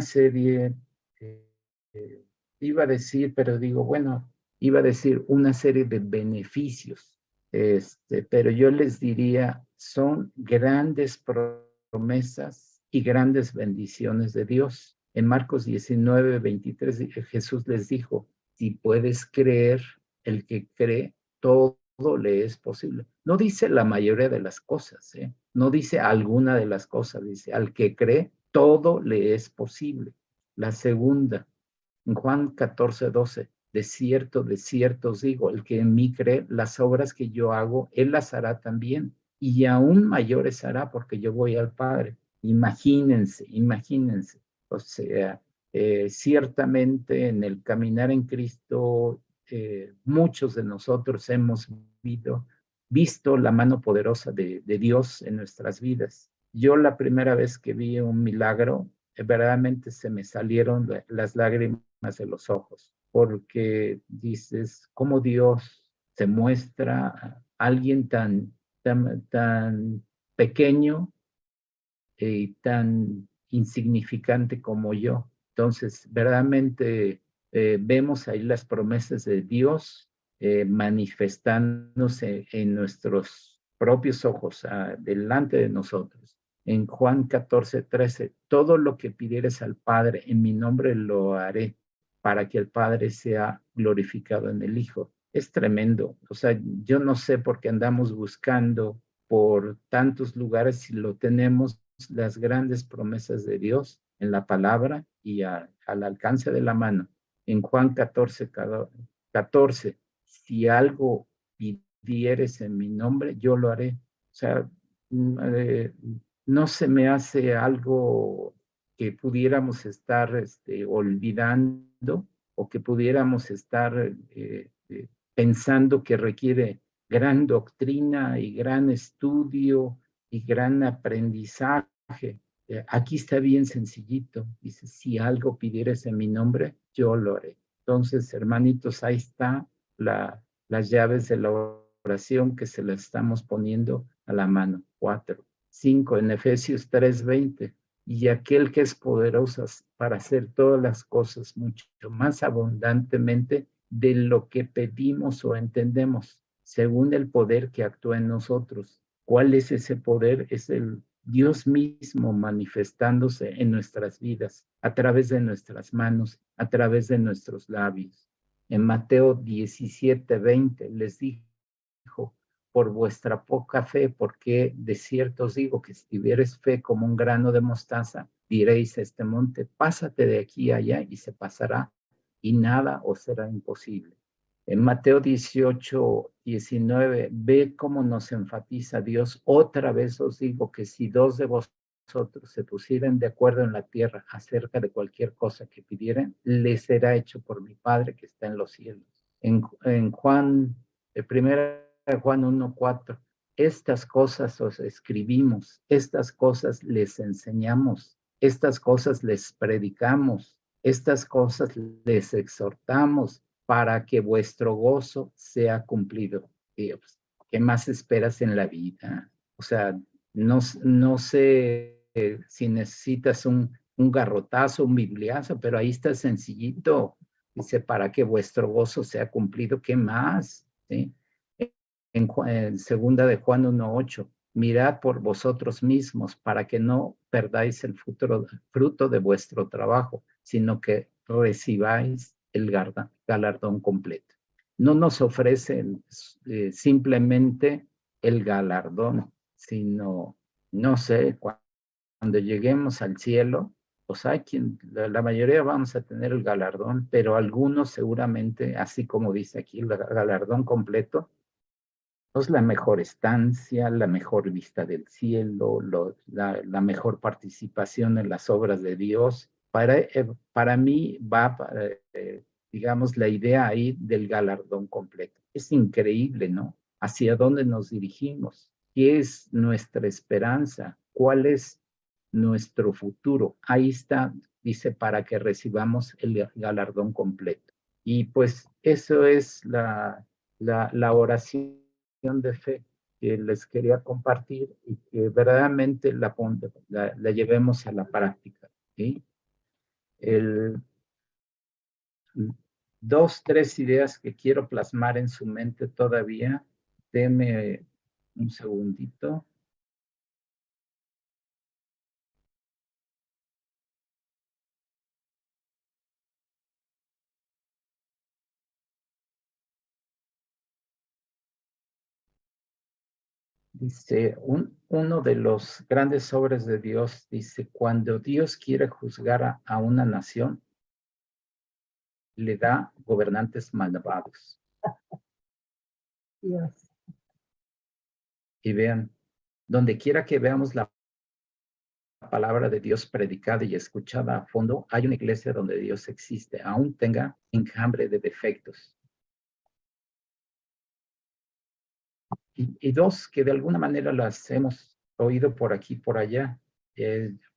serie, iba a decir, pero digo, bueno, iba a decir una serie de beneficios, pero yo les diría, son grandes promesas y grandes bendiciones de Dios. En Marcos 19:23, Jesús les dijo, si puedes creer, el que cree, todo le es posible. No dice la mayoría de las cosas, no dice alguna de las cosas, dice al que cree, todo le es posible. La segunda, en Juan 14:12, de cierto os digo, el que en mí cree, las obras que yo hago, él las hará también, y aún mayores hará porque yo voy al Padre. Imagínense, imagínense. O sea, ciertamente en el caminar en Cristo, muchos de nosotros hemos visto la mano poderosa de Dios en nuestras vidas. Yo la primera vez que vi un milagro, verdaderamente se me salieron las lágrimas de los ojos, porque dices, cómo Dios se muestra a alguien tan pequeño y tan insignificante como yo. Entonces, verdaderamente vemos ahí las promesas de Dios manifestándose en nuestros propios ojos, delante de nosotros. En Juan 14:13, todo lo que pidieres al Padre en mi nombre lo haré para que el Padre sea glorificado en el Hijo. Es tremendo. O sea, yo no sé por qué andamos buscando por tantos lugares si lo tenemos las grandes promesas de Dios en la palabra y al alcance de la mano. En Juan 14, si algo pidieres en mi nombre, yo lo haré. O sea, no se me hace algo que pudiéramos estar olvidando o que pudiéramos estar pensando que requiere gran doctrina y gran estudio y gran aprendizaje. Aquí está bien sencillito. Dice, si algo pidieres en mi nombre, yo lo haré. Entonces, hermanitos, ahí está las llaves de la oración que se las estamos poniendo a la mano. 4. 5. En Efesios 3:20. Y aquel que es poderoso para hacer todas las cosas mucho más abundantemente de lo que pedimos o entendemos, según el poder que actúa en nosotros. ¿Cuál es ese poder? Es el Dios mismo manifestándose en nuestras vidas, a través de nuestras manos, a través de nuestros labios. En Mateo 17:20 les dijo, por vuestra poca fe, porque de cierto os digo que si tuvieres fe como un grano de mostaza, diréis a este monte, pásate de aquí a allá y se pasará, y nada os será imposible. En Mateo 18, 19, ve cómo nos enfatiza Dios. Otra vez os digo que si dos de vosotros se pusieran de acuerdo en la tierra acerca de cualquier cosa que pidieran, les será hecho por mi Padre que está en los cielos. En Juan, el primero de Juan 1:4, estas cosas os escribimos, estas cosas les enseñamos, estas cosas les predicamos, estas cosas les exhortamos para que vuestro gozo sea cumplido. Pues, ¿qué más esperas en la vida? O sea, no sé si necesitas un garrotazo, un bibliazo, pero ahí está sencillito. Dice, para que vuestro gozo sea cumplido, ¿qué más? ¿Sí? En segunda de Juan 1:8, mirad por vosotros mismos para que no perdáis el fruto de vuestro trabajo, sino que recibáis el galardón completo. No nos ofrecen simplemente el galardón, sino, no sé, cuando lleguemos al cielo, pues hay quien, la mayoría vamos a tener el galardón, pero algunos seguramente, así como dice aquí, el galardón completo, pues la mejor estancia, la mejor vista del cielo, la mejor participación en las obras de Dios. Para mí va, digamos, la idea ahí del galardón completo. Es increíble, ¿no? ¿Hacia dónde nos dirigimos? ¿Qué es nuestra esperanza? ¿Cuál es nuestro futuro? Ahí está, dice, para que recibamos el galardón completo. Y pues eso es la oración de fe que les quería compartir y que verdaderamente la llevemos a la práctica. ¿Sí? Dos, tres ideas que quiero plasmar en su mente todavía. Deme un segundito. Dice, uno de los grandes obras de Dios, dice, cuando Dios quiere juzgar a una nación, le da gobernantes malvados. Dios. Y vean, donde quiera que veamos la palabra de Dios predicada y escuchada a fondo, hay una iglesia donde Dios existe, aún tenga enjambre de defectos. Y dos, que de alguna manera las hemos oído por aquí, por allá.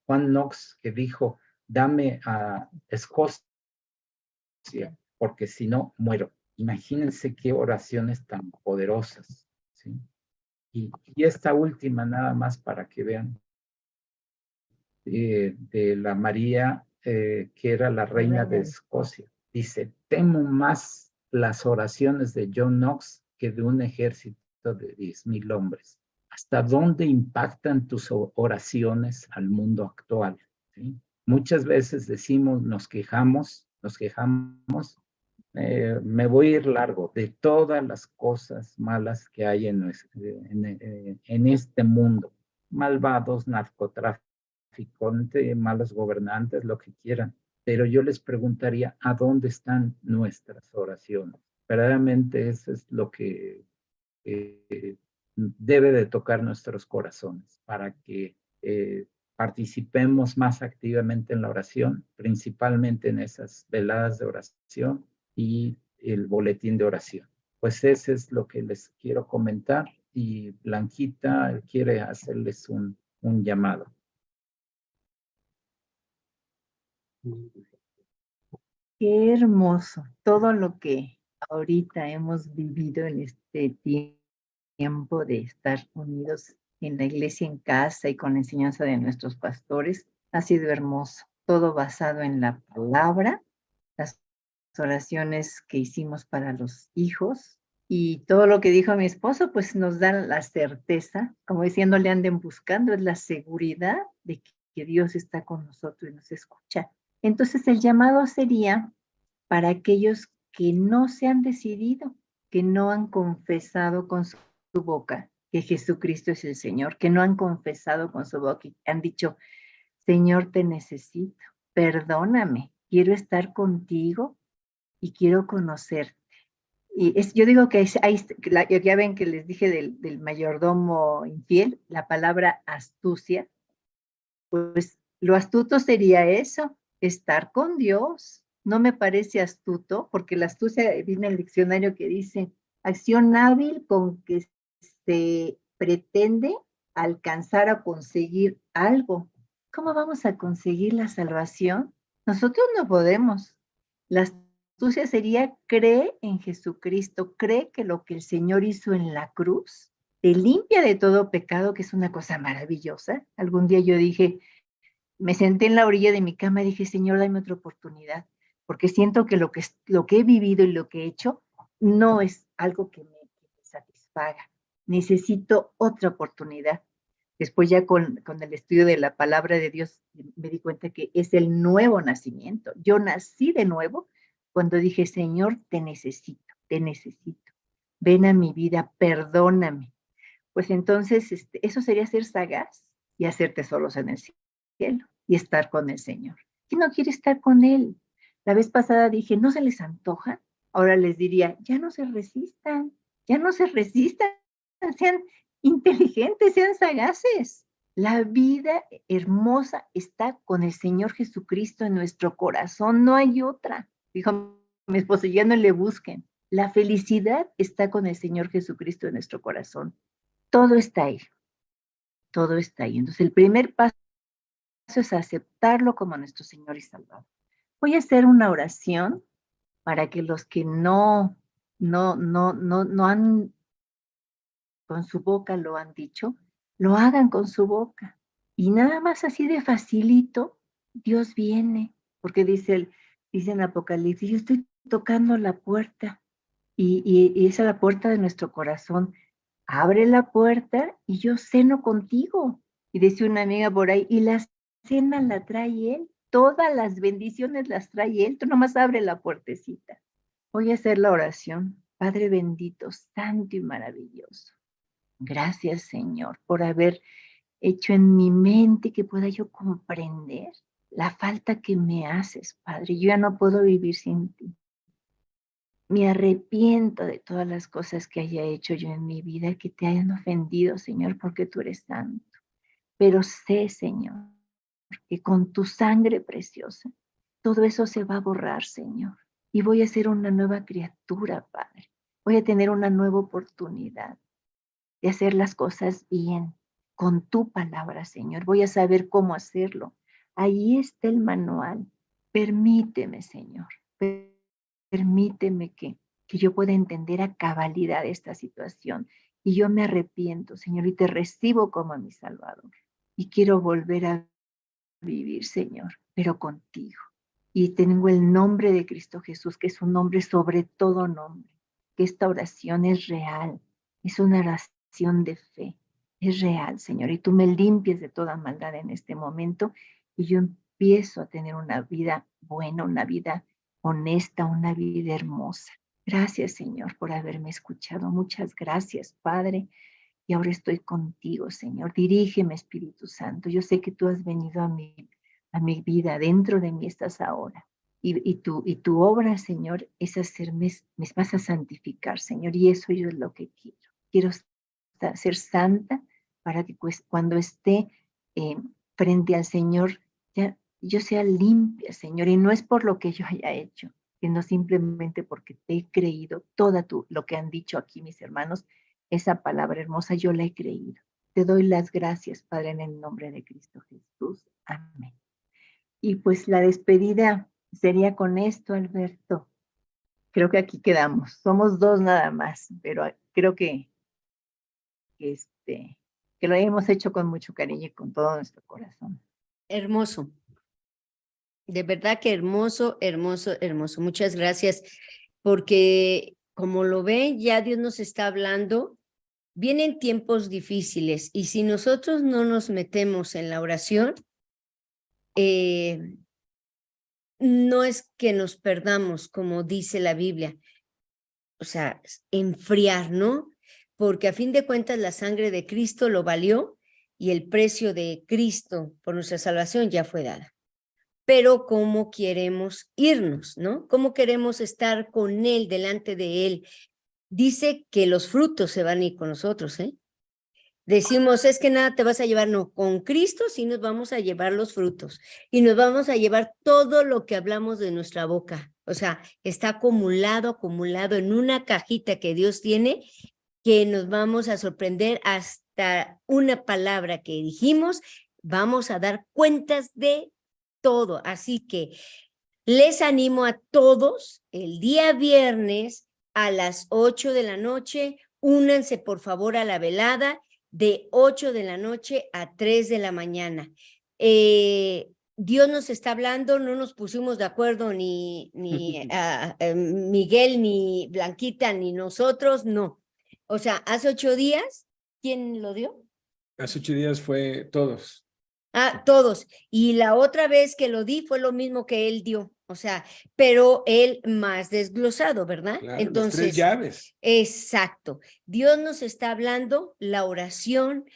Juan Knox, que dijo, dame a Escocia, porque si no, muero. Imagínense qué oraciones tan poderosas. ¿Sí? Y esta última, nada más para que vean, de la María, que era la reina de Escocia. Dice, temo más las oraciones de John Knox que de un ejército de 10,000 hombres. ¿Hasta dónde impactan tus oraciones al mundo actual? ¿Sí? Muchas veces decimos, nos quejamos, me voy a ir largo de todas las cosas malas que hay en este mundo. Malvados, narcotraficantes, malos gobernantes, lo que quieran. Pero yo les preguntaría, ¿a dónde están nuestras oraciones? Verdaderamente eso es lo que debe de tocar nuestros corazones para que participemos más activamente en la oración, principalmente en esas veladas de oración y el boletín de oración. Pues ese es lo que les quiero comentar y Blanquita quiere hacerles un llamado. Qué hermoso todo lo que ahorita hemos vivido en este tiempo de estar unidos en la iglesia, en casa y con la enseñanza de nuestros pastores. Ha sido hermoso, todo basado en la palabra, las oraciones que hicimos para los hijos y todo lo que dijo mi esposo, pues nos da la certeza, como diciendo, le anden buscando, es la seguridad de que Dios está con nosotros y nos escucha. Entonces el llamado sería para aquellos que no se han decidido, que no han confesado con su boca que Jesucristo es el Señor, que no han confesado con su boca y han dicho, Señor, te necesito, perdóname, quiero estar contigo y quiero conocerte. yo digo que ya ven que les dije del mayordomo infiel, la palabra astucia, pues lo astuto sería eso, estar con Dios. No me parece astuto, porque la astucia viene en el diccionario que dice acción hábil con que se pretende alcanzar o conseguir algo. ¿Cómo vamos a conseguir la salvación? Nosotros no podemos. La astucia sería cree en Jesucristo, cree que lo que el Señor hizo en la cruz te limpia de todo pecado, que es una cosa maravillosa. Algún día yo dije, me senté en la orilla de mi cama y dije, Señor, dame otra oportunidad, porque siento que lo que he vivido y lo que he hecho no es algo que me satisfaga. Necesito otra oportunidad. Después ya con el estudio de la palabra de Dios me di cuenta que es el nuevo nacimiento. Yo nací de nuevo cuando dije, Señor, te necesito, te necesito. Ven a mi vida, perdóname. Pues entonces eso sería ser sagaz y hacer tesoros en el cielo y estar con el Señor. ¿Quién no quiere estar con Él? La vez pasada dije, ¿no se les antoja? Ahora les diría, ya no se resistan, sean inteligentes, sean sagaces. La vida hermosa está con el Señor Jesucristo en nuestro corazón, no hay otra. Dijo mi esposo, ya no le busquen. La felicidad está con el Señor Jesucristo en nuestro corazón. Todo está ahí, todo está ahí. Entonces el primer paso es aceptarlo como nuestro Señor y Salvador. Voy a hacer una oración para que los que no han, con su boca lo han dicho, lo hagan con su boca. Y nada más así de facilito, Dios viene, porque dice en Apocalipsis, yo estoy tocando la puerta, y esa es la puerta de nuestro corazón. Abre la puerta y yo ceno contigo. Y dice una amiga por ahí, y la cena la trae Él, todas las bendiciones las trae Él, tú nomás abre la puertecita. Voy a hacer la oración. Padre bendito, santo y maravilloso. Gracias, Señor, por haber hecho en mi mente que pueda yo comprender la falta que me haces, Padre. Yo ya no puedo vivir sin ti. Me arrepiento de todas las cosas que haya hecho yo en mi vida, que te hayan ofendido, Señor, porque tú eres santo. Pero sé, Señor, que con tu sangre preciosa, todo eso se va a borrar, Señor. Y voy a ser una nueva criatura, Padre. Voy a tener una nueva oportunidad de hacer las cosas bien, con tu palabra, Señor. Voy a saber cómo hacerlo. Ahí está el manual. Permíteme, Señor. Permíteme que yo pueda entender a cabalidad esta situación. Y yo me arrepiento, Señor, y te recibo como mi Salvador. Y quiero volver a vivir, Señor, pero contigo. Y tengo el nombre de Cristo Jesús, que es un nombre sobre todo nombre. Que esta oración es real, es una oración de fe. Es real, Señor, y tú me limpies de toda maldad en este momento y yo empiezo a tener una vida buena, una vida honesta, una vida hermosa. Gracias, Señor, por haberme escuchado. Muchas gracias, Padre. Y ahora estoy contigo, Señor. Dirígeme, Espíritu Santo. Yo sé que tú has venido a mi vida. Dentro de mí estás ahora. Y tu obra, Señor, es hacerme, me vas a santificar, Señor. Y eso yo es lo que quiero. Quiero ser santa para que pues, cuando esté frente al Señor, ya yo sea limpia, Señor. Y no es por lo que yo haya hecho, sino simplemente porque te he creído lo que han dicho aquí mis hermanos. Esa palabra hermosa yo la he creído. Te doy las gracias, Padre, en el nombre de Cristo Jesús. Amén. Y pues la despedida sería con esto, Alberto. Creo que aquí quedamos. Somos dos nada más, pero creo que lo hemos hecho con mucho cariño y con todo nuestro corazón. Hermoso. De verdad que hermoso, hermoso, hermoso. Muchas gracias, porque como lo ven, ya Dios nos está hablando. Vienen tiempos difíciles y si nosotros no nos metemos en la oración, no es que nos perdamos, como dice la Biblia, o sea, enfriar, ¿no? Porque a fin de cuentas la sangre de Cristo lo valió y el precio de Cristo por nuestra salvación ya fue dada. pero cómo queremos irnos, ¿no? Cómo queremos estar con Él, delante de Él. Dice que los frutos se van a ir con nosotros, ¿eh? Decimos, es que nada te vas a llevar, no, con Cristo sí nos vamos a llevar los frutos y nos vamos a llevar todo lo que hablamos de nuestra boca. O sea, está acumulado en una cajita que Dios tiene, que nos vamos a sorprender hasta una palabra que dijimos, vamos a dar cuentas de todo. Así que les animo a todos el día viernes a las 8 de la noche, únanse por favor a la velada de 8 de la noche a 3 de la mañana. Dios nos está hablando, no nos pusimos de acuerdo ni Miguel, ni Blanquita, ni nosotros, no. O sea, hace 8 días, ¿quién lo dio? Hace 8 días fue todos. Todos. Y la otra vez que lo di fue lo mismo que él dio. O sea, pero él más desglosado, ¿verdad? Claro, Entonces, las 3 llaves. Exacto. Dios nos está hablando la oración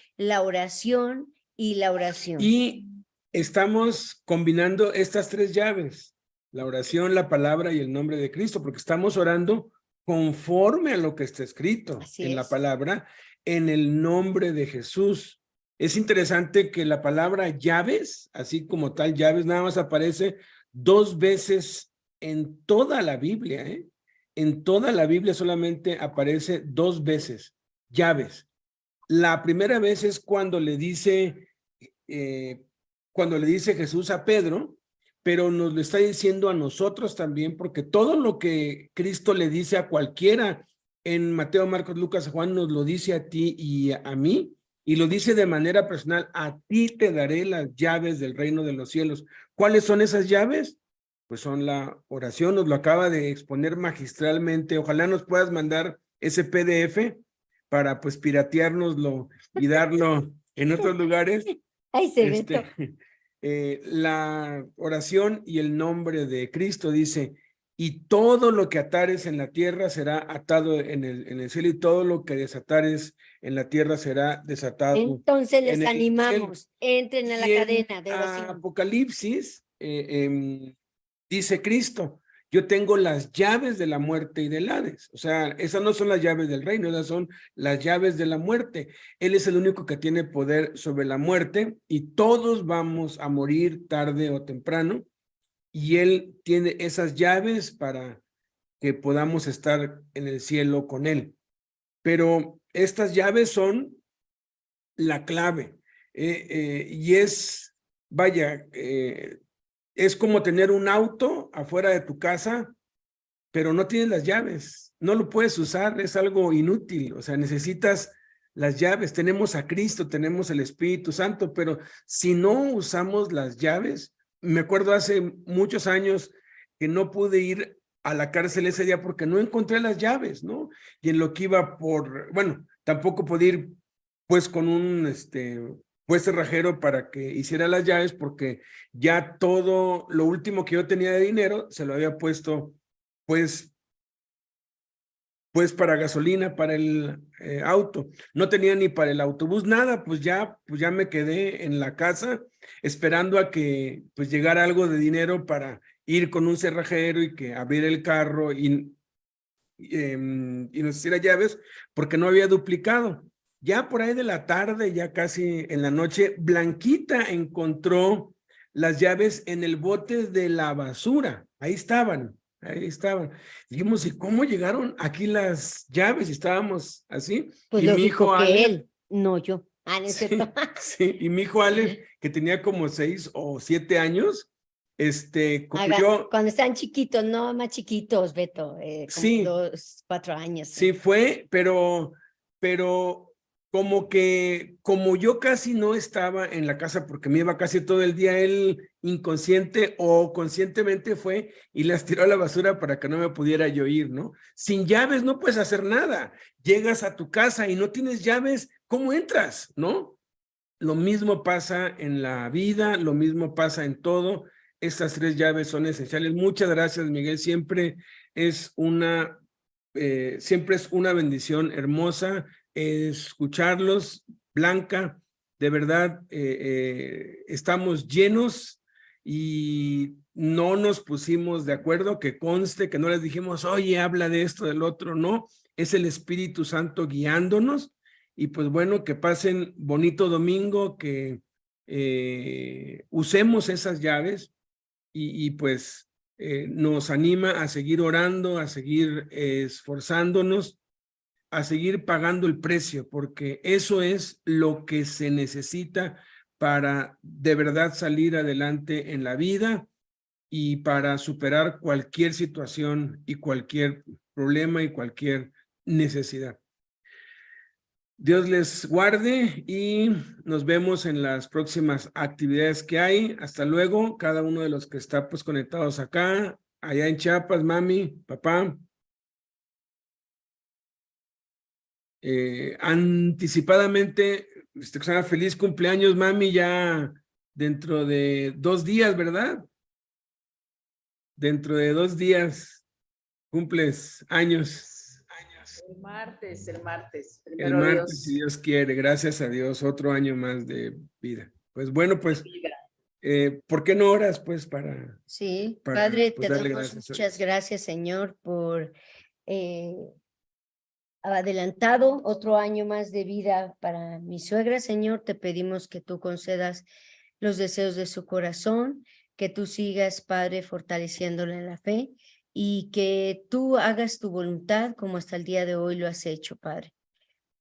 y la oración. Y estamos combinando estas 3 llaves, la oración, la palabra y el nombre de Cristo, porque estamos orando conforme a lo que está escrito en la palabra, en el nombre de Jesús. Es interesante que la palabra llaves, así como tal llaves, nada más aparece 2 veces en toda la Biblia, ¿eh? En toda la Biblia solamente aparece 2 veces, llaves. La primera vez es cuando le dice Jesús a Pedro, pero nos lo está diciendo a nosotros también, porque todo lo que Cristo le dice a cualquiera en Mateo, Marcos, Lucas, Juan, nos lo dice a ti y a mí, y lo dice de manera personal: a ti te daré las llaves del reino de los cielos. ¿Cuáles son esas llaves? Pues son la oración, nos lo acaba de exponer magistralmente. Ojalá nos puedas mandar ese PDF para pues pirateárnoslo y darlo en otros lugares. Ay, se ve. La oración y el nombre de Cristo dice: y todo lo que atares en la tierra será atado en el cielo, y todo lo que desatares en la tierra será desatado. Entonces les animamos, entren a la cadena de oración. Apocalipsis dice Cristo: yo tengo las llaves de la muerte y del Hades. O sea, esas no son las llaves del reino, esas son las llaves de la muerte. Él es el único que tiene poder sobre la muerte, y todos vamos a morir tarde o temprano, y Él tiene esas llaves para que podamos estar en el cielo con Él. Pero estas llaves son la clave, y es, vaya, es como tener un auto afuera de tu casa, pero no tienes las llaves, no lo puedes usar, es algo inútil. O sea, necesitas las llaves. Tenemos a Cristo, tenemos el Espíritu Santo, pero si no usamos las llaves, me acuerdo hace muchos años que no pude ir a la cárcel ese día porque no encontré las llaves, ¿no? Y en lo que iba bueno, tampoco pude ir pues con un juez cerrajero para que hiciera las llaves, porque ya todo lo último que yo tenía de dinero se lo había puesto pues para gasolina, para el auto. No tenía ni para el autobús, nada. Pues ya me quedé en la casa esperando a que pues llegara algo de dinero para ir con un cerrajero y que abriera el carro y nos hiciera llaves, porque no había duplicado. Ya por ahí de la tarde, ya casi en la noche, Blanquita encontró las llaves en el bote de la basura. Ahí estaban. Dijimos: ¿y cómo llegaron aquí las llaves? Y estábamos así. Pues y lo mi dijo hijo que Ale, él, no yo. No es cierto. sí, y mi hijo Ale, que tenía como 6 o 7 años, como yo. Cuando están chiquitos, no más chiquitos, Beto, como Sí, 2, 4 años. Sí fue, pero como yo casi no estaba en la casa porque me iba casi todo el día, él inconsciente o conscientemente fue y las tiró a la basura para que no me pudiera yo ir, ¿no? Sin llaves no puedes hacer nada. Llegas a tu casa y no tienes llaves, ¿cómo entras, no? Lo mismo pasa en la vida, lo mismo pasa en todo. Estas 3 llaves son esenciales. Muchas gracias, Miguel. Siempre es una bendición hermosa escucharlos. Blanca, de verdad, estamos llenos y no nos pusimos de acuerdo, que conste que no les dijimos, oye, habla de esto, del otro, no, es el Espíritu Santo guiándonos. Y pues bueno, que pasen bonito domingo, que usemos esas llaves y pues nos anima a seguir orando, a seguir esforzándonos, a seguir pagando el precio, porque eso es lo que se necesita para de verdad salir adelante en la vida y para superar cualquier situación y cualquier problema y cualquier necesidad. Dios les guarde y nos vemos en las próximas actividades que hay. Hasta luego, cada uno de los que está pues conectados acá, allá en Chiapas, mami, papá. Anticipadamente, feliz cumpleaños, mami, ya dentro de 2 días, ¿verdad? Dentro de 2 días cumples años. El martes. El martes, Dios. si Dios quiere, gracias a Dios, otro año más de vida. Pues bueno, pues, ¿por qué no oras, pues, para... Sí, para, Padre, pues, te darle damos gracias a muchas Dios? gracias, Señor, por adelantado otro año más de vida para mi suegra, Señor. Te pedimos que tú concedas los deseos de su corazón, que tú sigas, Padre, fortaleciéndola en la fe y que tú hagas tu voluntad como hasta el día de hoy lo has hecho, Padre.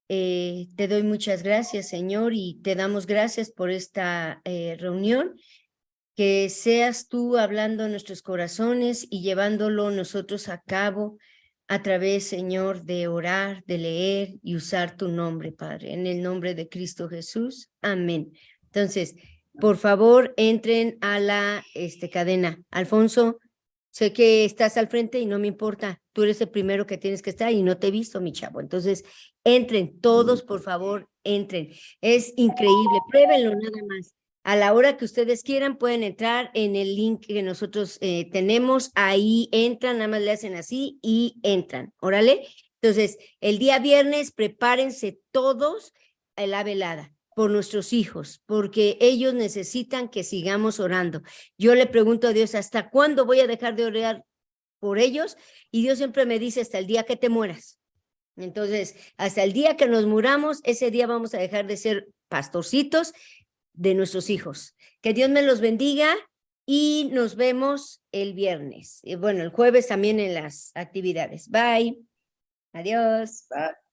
Te doy muchas gracias, Señor, y te damos gracias por esta reunión. Que seas tú hablando en nuestros corazones y llevándolo nosotros a cabo a través, Señor, de orar, de leer y usar tu nombre, Padre. En el nombre de Cristo Jesús. Amén. Entonces, por favor, entren a la cadena. Alfonso, sé que estás al frente y no me importa. Tú eres el primero que tienes que estar y no te he visto, mi chavo. Entonces, entren, todos, por favor, entren. Es increíble. Pruébenlo nada más. A la hora que ustedes quieran, pueden entrar en el link que nosotros tenemos. Ahí entran, nada más le hacen así y entran. Órale. Entonces, el día viernes, prepárense todos a la velada por nuestros hijos, porque ellos necesitan que sigamos orando. Yo le pregunto a Dios, ¿hasta cuándo voy a dejar de orar por ellos? Y Dios siempre me dice, hasta el día que te mueras. Entonces, hasta el día que nos muramos, ese día vamos a dejar de ser pastorcitos de nuestros hijos. Que Dios me los bendiga y nos vemos el viernes. Y bueno, el jueves también en las actividades. Bye. Adiós. Bye.